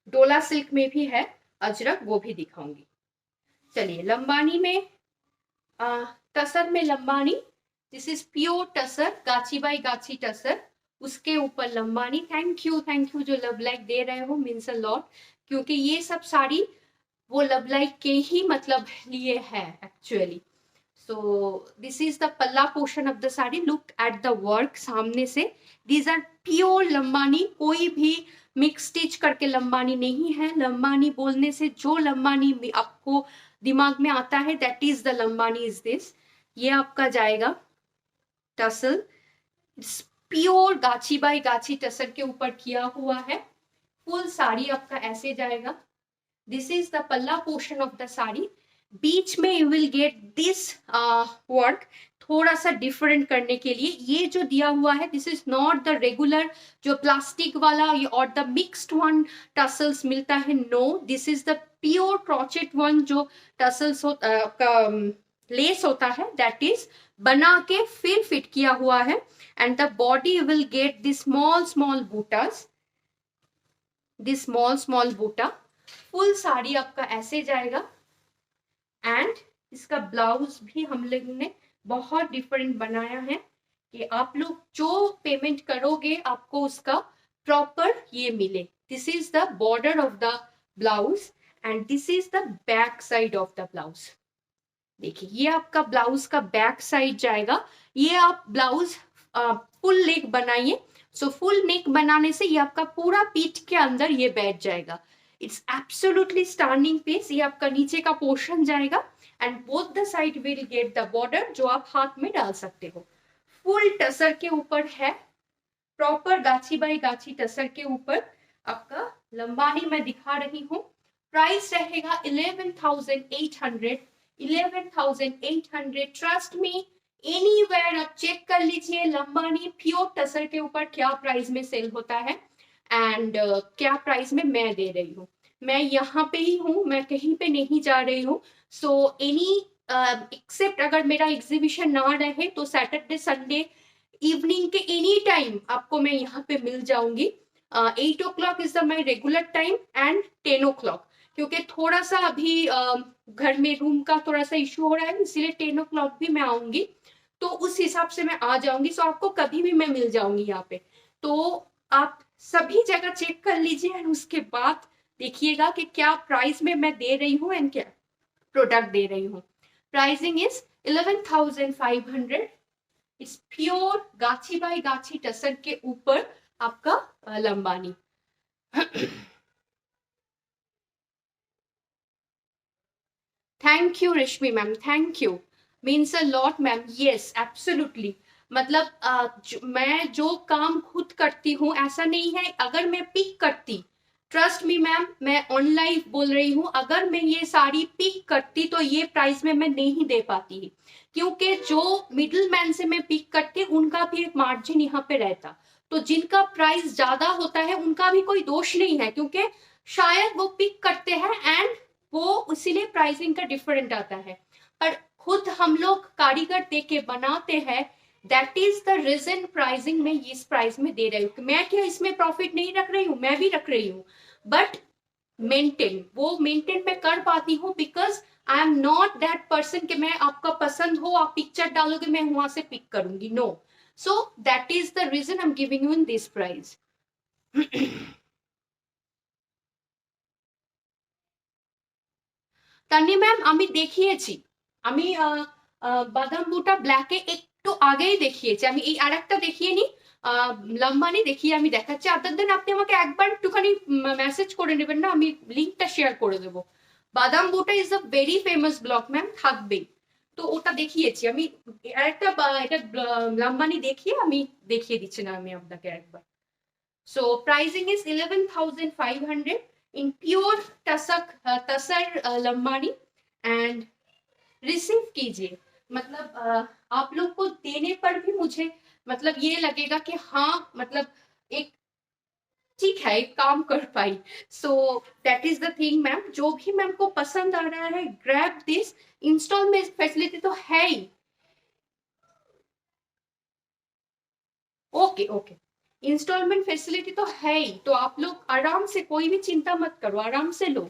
डोला सिल्क में भी है अजरक, वो भी दिखाऊंगी। चलिए लंबानी में, टसर में Lambani. This is pure tussar, गाची बाई गाची टसर, उसके ऊपर लंबानी। थैंक यू जो लव लाइक दे रहे हो, मीन्स अ लॉट। क्योंकि ये सब साड़ी वो लव लाइक के ही मतलब लिए है actually. So this is the palla portion of the sari. Look at the work सामने से। These are pure लंबानी, कोई भी मिक्स स्टिच करके लंबानी नहीं है। लंबानी बोलने से जो लंबानी आपको दिमाग में आता है, that is the Lambani is this। ये आपका जाएगा टसल, प्योर गाची बाई गाची टसल के ऊपर किया हुआ है। फुल साड़ी आपका ऐसे जाएगा। This is the palla portion of the sari. बीच में you will get this work, थोड़ा सा डिफरेंट करने के लिए। ये जो दिया हुआ है, this is not the regular जो प्लास्टिक वाला और द मिक्स्ड वन टसल्स मिलता है। No, this is the pure crochet one जो टसल्स लेस होता है, दैट इज बना के फिर फिट किया हुआ है। And the body will get this small butas, this small buta. Full sari आपका ऐसे जाएगा। एंड इसका ब्लाउज भी हम लोग ने बहुत डिफरेंट बनाया है कि आप लोग जो पेमेंट करोगे आपको उसका प्रॉपर ये मिले। This is the border of the blouse and this is the back side of the blouse. देखिए ये आपका ब्लाउज का बैक साइड जाएगा। ये आप ब्लाउज फुल नेक बनाइए। सो फुल नेक बनाने से ये आपका पूरा पीठ के अंदर ये बैठ जाएगा। It's absolutely stunning piece. ये आपका नीचे का पोर्शन जाएगा and both the side will get the border जो आप हाथ में डाल सकते हो। फुल टसर के ऊपर है, प्रॉपर गाची बाई गाची टसर के ऊपर आपका लंबानी मैं दिखा रही हूँ। प्राइस रहेगा 11,800। 11,800। ट्रस्ट मी, एनीवेयर आप चेक कर लीजिए लंबानी प्योर टसर के ऊपर क्या प्राइस में सेल होता है एंड क्या प्राइस में मैं दे रही हूँ। मैं यहाँ पे ही हूँ, मैं कहीं पे नहीं जा रही हूँ। सो एनी एक्सेप्ट अगर मेरा एग्जीबिशन ना रहे तो सैटरडे संडे इवनिंग के एनी टाइम आपको मैं यहाँ पे मिल जाऊंगी। 8 o'clock is the my regular time and 10 o'clock, क्योंकि थोड़ा सा अभी घर में रूम का थोड़ा सा इशू हो रहा है, इसीलिए 10 o'clock भी मैं आऊंगी। तो उस हिसाब से मैं आ जाऊंगी। सो आपको कभी भी मैं मिल जाऊंगी यहाँ पे। तो आप सभी जगह चेक कर लीजिए एंड उसके बाद देखिएगा कि क्या प्राइस में मैं दे रही हूँ एंड क्या प्रोडक्ट दे रही हूँ। Pricing is 11,500। It's pure gachi by gachi tussar के ऊपर आपका Lambani. Thank you Rashmi ma'am, thank you, means a lot ma'am. Yes absolutely. मतलब मैं जो काम खुद करती हूँ, ऐसा नहीं है अगर मैं पिक करती, ट्रस्ट मी मैम, मैं ऑनलाइन बोल रही हूँ, अगर मैं ये साड़ी पिक करती तो ये प्राइस में मैं नहीं दे पाती, क्योंकि जो मिडिल मैन से मैं पिक करती उनका भी एक मार्जिन यहाँ पे रहता। तो जिनका प्राइस ज्यादा होता है उनका भी कोई दोष नहीं है, क्योंकि शायद वो पिक करते हैं एंड वो इसीलिए प्राइसिंग का डिफरेंट आता है। पर खुद हम लोग कारीगर दे के बनाते हैं, that is the reason pricing में इस प्राइस में दे रही हूँ। मैं क्या इसमें प्रॉफिट नहीं रख रही हूँ, मैं भी रख रही हूँ, बट मेंटेन मैं कर पाती हूँ because I am not that person कि मैं आपका पसंद हो, आप पिक्चर डालोगे मैं वहां से पिक करूंगी, no. So that is the reason I am giving you in this price. Tani ma'am আমি দেখিয়েছি, আমি বাদাম বুটা ব্ল্যাকে একটু আগেই দেখিয়েছি, আমি এই আরেকটা দেখিয়ে নি, লম্বানি দেখিয়ে আমি দেখাচ্ছি, আদার দেন আপনি আমাকে একবার একটুখানি মেসেজ করে নেবেন না, আমি লিঙ্কটা শেয়ার করে দেবো. বাদাম বুটা is a very famous blog ma'am, থাকবেই, তো ওটা দেখিয়েছি আমি, আরেকটা এটা লম্বানি দেখিয়ে আমি দেখিয়ে দিচ্ছি না আমি আপনাকে একবার. So pricing is 11,500 in pure tussar Lambani and receive कीजिए. मतलब आप लोग को देने पर भी मुझे मतलब ये लगेगा कि हाँ मतलब एक ठीक है, एक काम कर पाई. So that is the thing ma'am, जो भी मैम को पसंद आ रहा है ग्रैब दिस. इंस्टॉलमेंट फैसिलिटी तो है ही. ओके ओके, इंस्टॉलमेंट फैसिलिटी तो है ही, तो आप लोग आराम से, कोई भी चिंता मत करो, आराम से लो.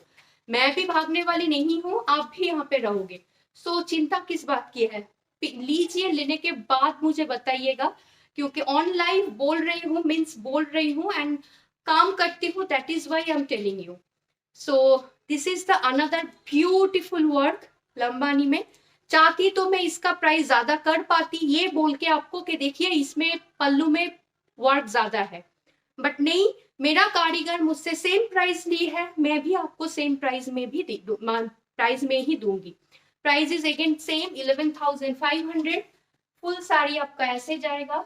मैं भी भागने वाली नहीं हूँ, आप भी यहाँ पे रहोगे, सो चिंता किस बात की है. लीजिए, लेने के बाद मुझे बताइएगा, क्योंकि ऑनलाइन बोल रही हूँ मीन्स बोल रही हूँ एंड काम करती हूँ, that is why I am telling you. So this is the another beautiful work Lambani में. चाहती तो मैं इसका प्राइस ज्यादा कर पाती, ये बोल के आपको कि देखिए इसमें पल्लू में वर्क ज्यादा है, बट नहीं, मेरा कारीगर मुझसे सेम प्राइस ली है, मैं भी आपको सेम प्राइस में भी प्राइस में ही दूंगी. Price is again same 11,500. Full sari आपका ऐसे जाएगा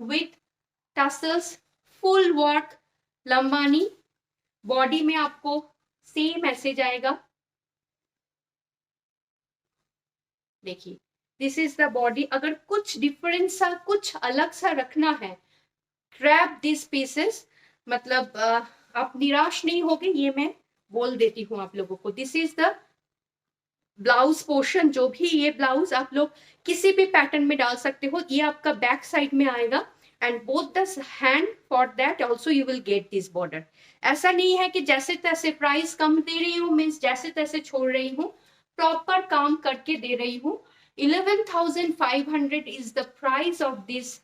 with tassels, full work Lambani. Body में आपको सेम ऐसे जाएगा, देखिए दिस इज द बॉडी. अगर कुछ डिफरेंस सा, कुछ अलग सा रखना है, ग्रैब दिस पीसेस, मतलब आप निराश नहीं होगे, ये मैं बोल देती हूँ आप लोगों को. This is the blouse portion, जो भी ये ब्लाउज आप लोग किसी भी पैटर्न में डाल सकते हो, ये आपका बैक साइड में आएगा and both the hand, for that also you will get this border. ऐसा नहीं है कि जैसे तैसे प्राइस कम दे रही हूँ मीन्स जैसे तैसे छोड़ रही हूँ, प्रॉपर काम करके दे रही हूँ. 11,500 is the price of this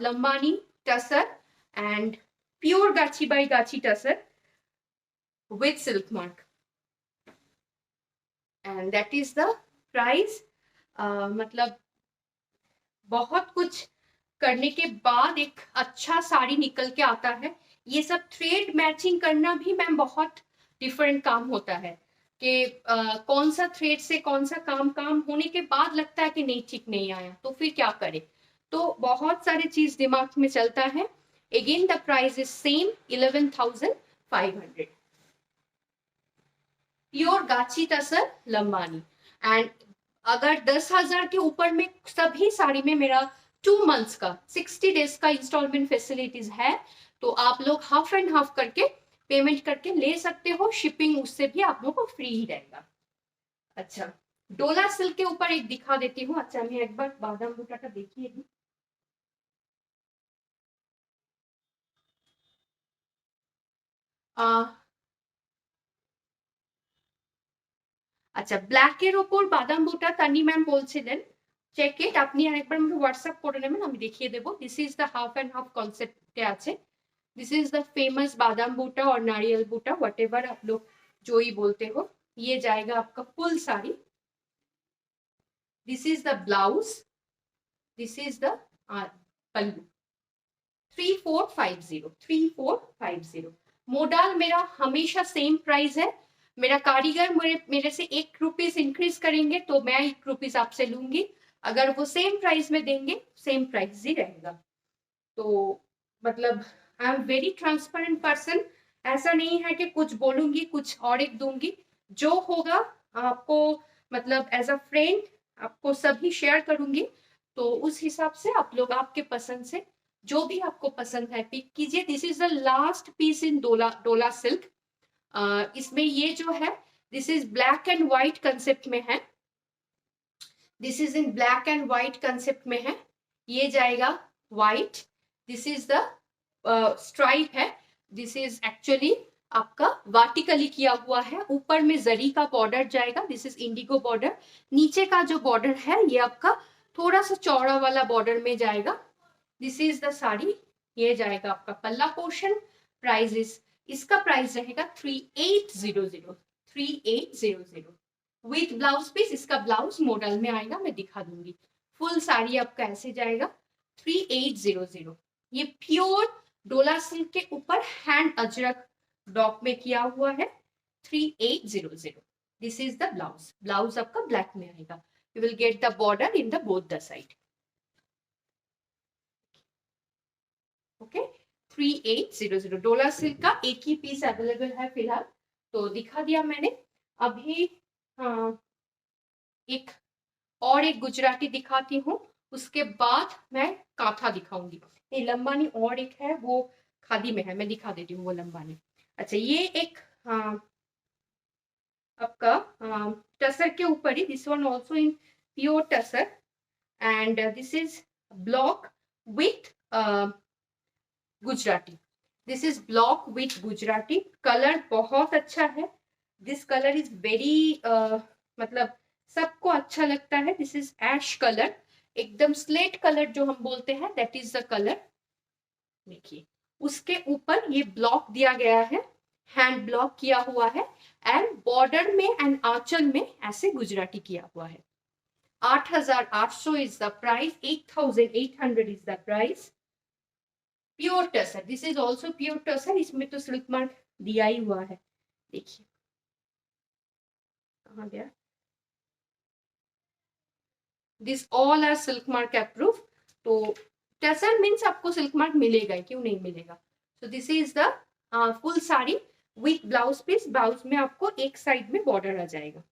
Lambani tussar and pure Gachi by Gachi tussar with silk mark, and that is the price. मतलब बहुत कुछ करने के बाद एक अच्छा साड़ी निकल के आता है. ये सब थ्रेड मैचिंग करना भी मैम बहुत डिफरेंट काम होता है कि कौन सा थ्रेड से कौन सा काम होने के बाद लगता है कि नहीं ठीक नहीं आया, तो फिर क्या करे, तो बहुत सारी चीज दिमाग में चलता है. Again the price is same 11,500. Pure गाची तसर लंबानी. एंड अगर 10,000 के ऊपर में सभी साड़ी में मेरा 2 months का 60 days का इंस्टॉलमेंट फैसिलिटीज है, तो आप लोग हाफ एंड हाफ करके पेमेंट करके ले सकते हो. शिपिंग उससे भी आप लोगों को फ्री ही रहेगा. अच्छा, डोला सिल्क के ऊपर एक दिखा देती हूँ. अच्छा, मैं एक बार बादाम बूटा देखिए. আচ্ছা, ব্ল্যাকের ওপর বাদাম বুটা তানি ম্যাম বলছিলেন, চেক ইট, আপনি আরেকবার আমাকে হোয়াটসঅ্যাপ করে নেবেন, আমি দেখিয়ে দেবো. This is the half and half concept আছে. This is the famous badam buta और नारियल बूटा, वट एवर आप लोग जो ही बोलते हो. ये जाएगा आपका full sari. This is the blouse, this is the pallu. 3450. Modal मेरा हमेशा सेम प्राइस है. मेरा कारीगर मेरे से 1 रुपीज इंक्रीज करेंगे तो मैं 1 रुपीज आपसे लूंगी, अगर वो सेम प्राइस में देंगे सेम प्राइस ही रहेगा. तो मतलब I am very transparent person. ऐसा नहीं है कि कुछ बोलूंगी कुछ और एक दूंगी, जो होगा आपको मतलब एज अ फ्रेंड आपको सभी शेयर करूंगी. तो उस हिसाब से आप लोग आपके पसंद से जो भी आपको पसंद है पिक कीजिए. This is the last piece in Dola silk. इसमें ये जो है this is black and white concept में है. This is in black and white concept में है. ये जाएगा white. This is the stripe है. दिस इज एक्चुअली आपका वर्टिकली किया हुआ है, ऊपर में जरी का बॉर्डर जाएगा, दिस इज इंडिगो बॉर्डर। नीचे का जो बॉर्डर है ये आपका थोड़ा सा चौड़ा वाला बॉर्डर में जाएगा। दिस इज द साड़ी, ये जाएगा आपका पल्ला पोर्शन। प्राइस इज, इसका प्राइस रहेगा 3800, 3800 विथ ब्लाउज पीस। इसका ब्लाउज मॉडल में आएगा, मैं दिखा दूंगी। फुल साड़ी आपका ऐसे जाएगा 3800। ये प्योर डोला सिल्क के ऊपर हैंड अजरक डॉक में किया हुआ है, 3800। This is the blouse. Blouse आपका ब्लैक में आएगा। You will get the border in the both the side. Okay, 3800 डोला सिल्क का एक ही पीस अवेलेबल है फिलहाल, तो दिखा दिया मैंने। अभी एक गुजराती दिखाती हूँ, उसके बाद मैं काथा दिखाऊंगी। ये लंबानी और एक है, वो खादी में है, मैं दिखा देती हूँ वो लंबानी। अच्छा, ये एक आपका टसर के ऊपर ही, this one also in pure tussar, and this is block with Gujarati. This is block with Gujarati. Colour बहुत अच्छा है, दिस कलर इज वेरी मतलब सबको अच्छा लगता है। दिस इज ऐश कलर, एकदम स्लेट कलर जो हम बोलते हैं, दैट इज द कलर। देखिए, उसके ऊपर ये ब्लॉक दिया गया है, हैंड ब्लॉक किया हुआ है, एंड बॉर्डर में एंड आंचल में ऐसे गुजराती किया हुआ है। 8800 is the price, 8800 is the price. Pure tussar, this is also pure tussar. इसमें तो सिल्क मार्क दिया ही हुआ है, देखिए कहाँ गया। This all are silk mark approve. तो टसर मीन्स आपको सिल्क मार्क मिलेगा, क्यों नहीं मिलेगा। So this is the full sari with blouse piece. Blouse में आपको एक साइड में बॉर्डर आ जाएगा,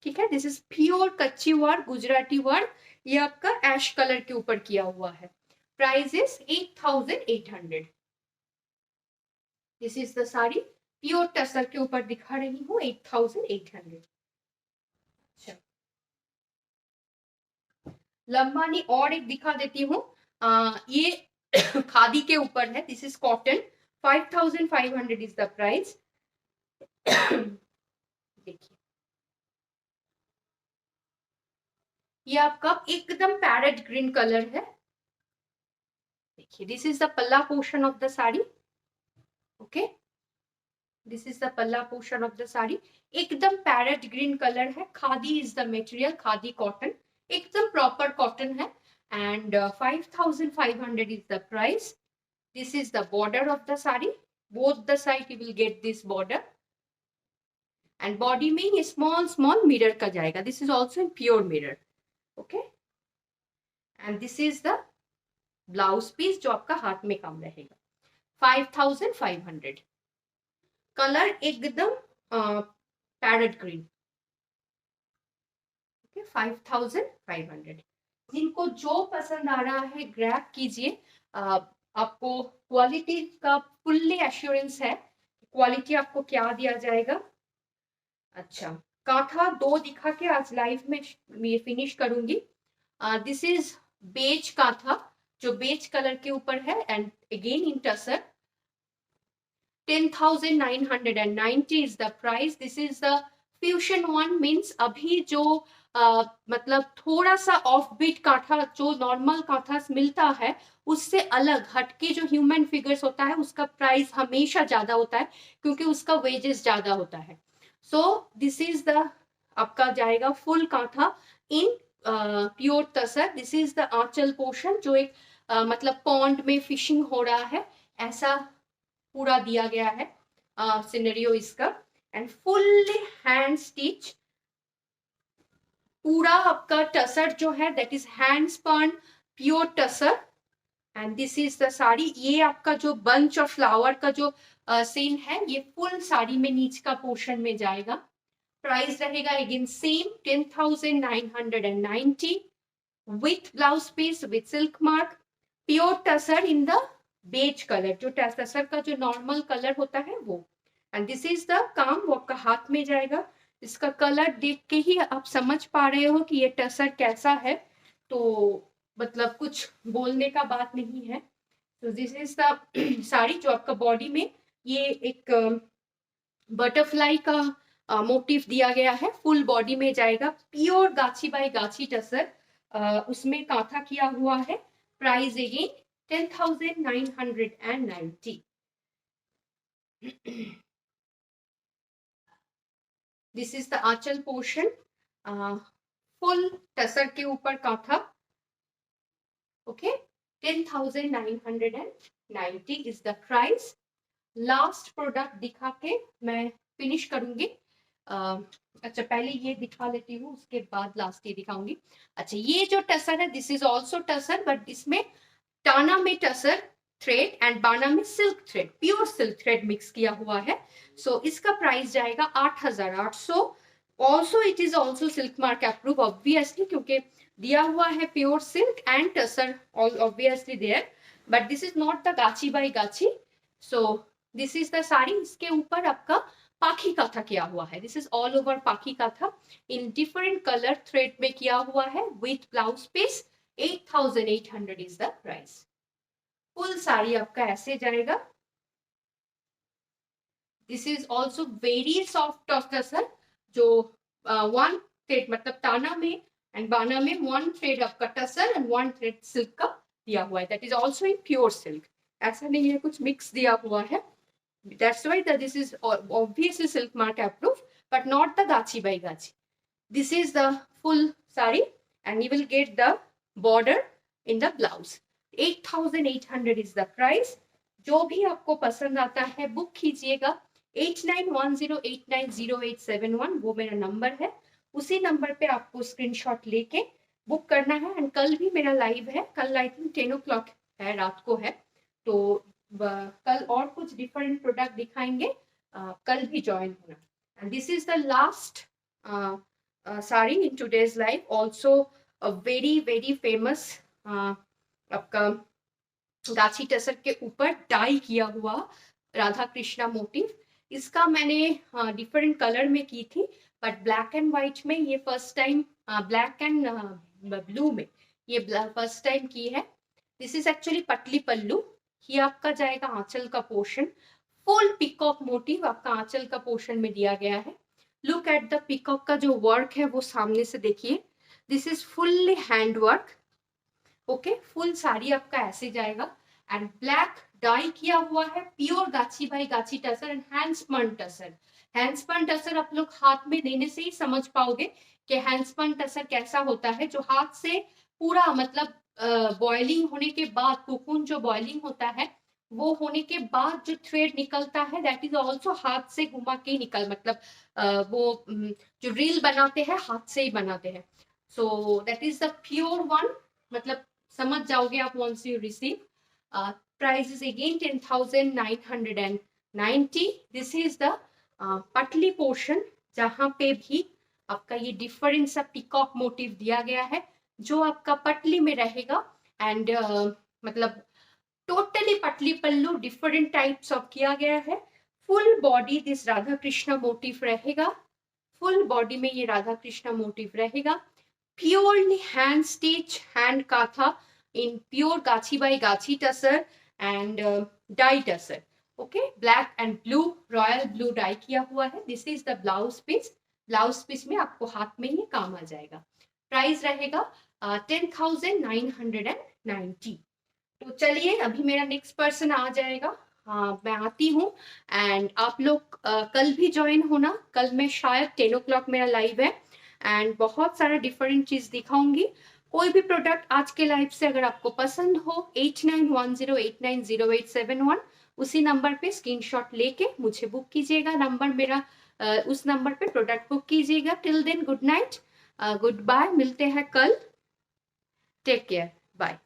ठीक है। दिस इज प्योर कच्ची वर्क, गुजराती वर्क। ये आपका ऐश कलर के ऊपर किया हुआ है। Price is 8800। This is the sari, pure tussar के ऊपर दिखा रही हूँ, 8800। अच्छा, लंबानी और एक दिखा देती हूँ। ये खादी के ऊपर है, this is cotton, 5500 is the price. देखिए, ये आपका एकदम पैरेट ग्रीन कलर है। देखिए, this is the palla portion of the sari. Okay, this is the palla portion of the sari. एकदम पैरेट ग्रीन कलर है, khadi is the material, khadi cotton, एकदम प्रॉपर कॉटन है, and 5500 is the price. This is the border of the sari. Both the side you will get this border. And body में ये small mirror का जाएगा. This is also in pure mirror. Okay. And this is the blouse piece जो आपका हाथ में काम रहेगा. 5500. Color एकदम parrot green. Okay, 5500. जिनको जो पसंद आ रहा है ग्रैब कीजिए। आपको क्वालिटी का फुल्ली एश्योरेंस है, क्वालिटी आपको क्या दिया जाएगा। अच्छा, काथा दो दिखा के आज लाइव में फिनिश करूंगी। दिस इज बेज काथा, जो बेज कलर के ऊपर है, and again in tussar. 10,990 is the price. This is the fusion one, means अभी जो मतलब थोड़ा सा ऑफ बीट काथा, जो नॉर्मल काथा मिलता है उससे अलग हटके जो ह्यूमन फिगर्स होता है उसका प्राइस हमेशा ज्यादा होता है, क्योंकि उसका वेजेस ज्यादा होता है। सो दिस इज द आपका जाएगा full kantha in pure tussar. This is the aanchal portion, जो एक मतलब पॉन्ड में फिशिंग हो रहा है ऐसा पूरा दिया गया है सिनेरियो इसका, एंड फुल्ली हैंड स्टिच। पूरा आपका टसर जो है that is hand spun pure tussar, and this is the sari. ये आपका जो बंच ऑफ फ्लावर का जो सीन है ये फुल साड़ी में नीच का पोर्शन में जाएगा। प्राइस रहेगा again same 10,990 with blouse piece with silk mark, pure tussar in the beige colour, जो टसर का जो नॉर्मल कलर होता है वो, एंड दिस इज द काम, वो आपका हाथ में जाएगा। इसका कलर देख के ही आप समझ पा रहे हो कि ये टसर कैसा है, तो मतलब कुछ बोलने का बात नहीं है। तो दिस इज द साड़ी जो आपका बॉडी में ये एक बटरफ्लाई का मोटिव दिया गया है, फुल बॉडी में जाएगा, प्योर गाछी बाई गाछी टसर, उसमें कांथा किया हुआ है। Price again 10,990। This is the aanchal portion, full tussar के ऊपर kantha. Okay, 10,990 is the price. Last product दिखा के मैं फिनिश करूंगी। अच्छा पहले ये दिखा लेती हूँ, उसके बाद लास्ट ये दिखाऊंगी। अच्छा, ये जो टसर है this is also tussar, but इसमें टाना में टसर थ्रेड एंड बाना में silk thread, pure silk thread mix किया हुआ है। सो इसका प्राइस जाएगा 8,800। Also it is also silk mark approve obviously, क्योंकि दिया हुआ है pure silk and tussar obviously there, but this is not the gachi by gachi. So this is the sari, इसके ऊपर आपका पाखी काथा किया हुआ है। This is all over pakhi katha in different colour thread में किया हुआ है with blouse piece. 8,800 is the price. Full sari आपका ऐसे जाएगा। This is also very soft tussar, जो वन थ्रेड मतलब टाना में एंड बाना में वन थ्रेड आपका tussar and one thread silk का दिया हुआ है। That is also in pure silk, ऐसा नहीं है कुछ मिक्स दिया हुआ है। That's why this is obviously silk mark approved, but not the gachi by gachi. This is the full sari, and you will get the border in the blouse. 8,800 is the price. जो भी आपको पसंद आता है book कीजिएगा। 8910890871 वो मेरा number है, उसी नंबर पे आपको स्क्रीनशॉट लेके बुक करना है। एंड कल भी मेरा लाइव है, कल आई थिंक 10 o'clock है, रात को है, तो कल और कुछ डिफरेंट प्रोडक्ट दिखाएंगे, कल भी ज्वाइन होना। And this is the last sari in today's life, also very very famous, आपका गाछी टसर के ऊपर डाई किया हुआ राधा कृष्णा मोटिव। इसका मैंने डिफरेंट कलर में की थी, बट ब्लैक एंड व्हाइट में ये first time, black and blue में ये फर्स्ट टाइम की है। दिस इज एक्चुअली पटली पल्लू, ये आपका जाएगा आंचल का पोर्शन, फुल पिकॉक मोटिव आपका आंचल का पोर्शन में दिया गया है। लुक एट द पिकॉक का जो वर्क है वो सामने से देखिए, this is fully hand work. Okay, full sari आपका ऐसे जाएगा एंड ब्लैक डाई किया हुआ है, pure gachhi by gachhi tussar and handspun tussar. Handspun tussar आप लोग हाथ में देने से ही समझ पाओगे कि हैंडस्पन टसर कैसा होता है, जो हाथ से पूरा मतलब बॉइलिंग होने के बाद, कोकून जो बॉइलिंग होता है वो होने के बाद जो थ्रेड निकलता है दैट इज ऑल्सो हाथ से घुमा के निकल, मतलब वो जो रील बनाते हैं हाथ से ही बनाते हैं। So that is the pure one, मतलब समझ जाओगे आप once you receive. Price is again 10,990। This is the patli portion, जहां पे भी आपका ये डिफरेंट सा पिकॉक मोटिव दिया गया है, जो आपका पटली में रहेगा। एंड मतलब टोटली पटली पल्लू डिफरेंट टाइप्स ऑफ किया गया है। Full body this Radha Krishna motif रहेगा, फुल बॉडी में ये राधा कृष्णा मोटिव रहेगा। Purely hand stitch, hand kantha in pure gachhi by gachhi tussar and dye tussar. Okay, black and blue, royal blue dye किया हुआ है। This is the blouse piece, blouse piece में आपको हाथ में ये काम आ जाएगा। प्राइस रहेगा 10,990। तो चलिए अभी मेरा नेक्स्ट पर्सन आ जाएगा, मैं आती हूँ। एंड आप लोग कल भी ज्वाइन होना, कल मैं शायद 10 o'clock मेरा लाइव है एंड बहुत सारा डिफरेंट चीज दिखाऊंगी। कोई भी प्रोडक्ट आज के लाइव से अगर आपको पसंद हो, 8910890871 उसी नंबर पे स्क्रीनशॉट लेके मुझे बुक कीजिएगा। नंबर मेरा उस नंबर पे प्रोडक्ट बुक कीजिएगा। Till then good night, good bye, मिलते हैं कल। Take care, bye.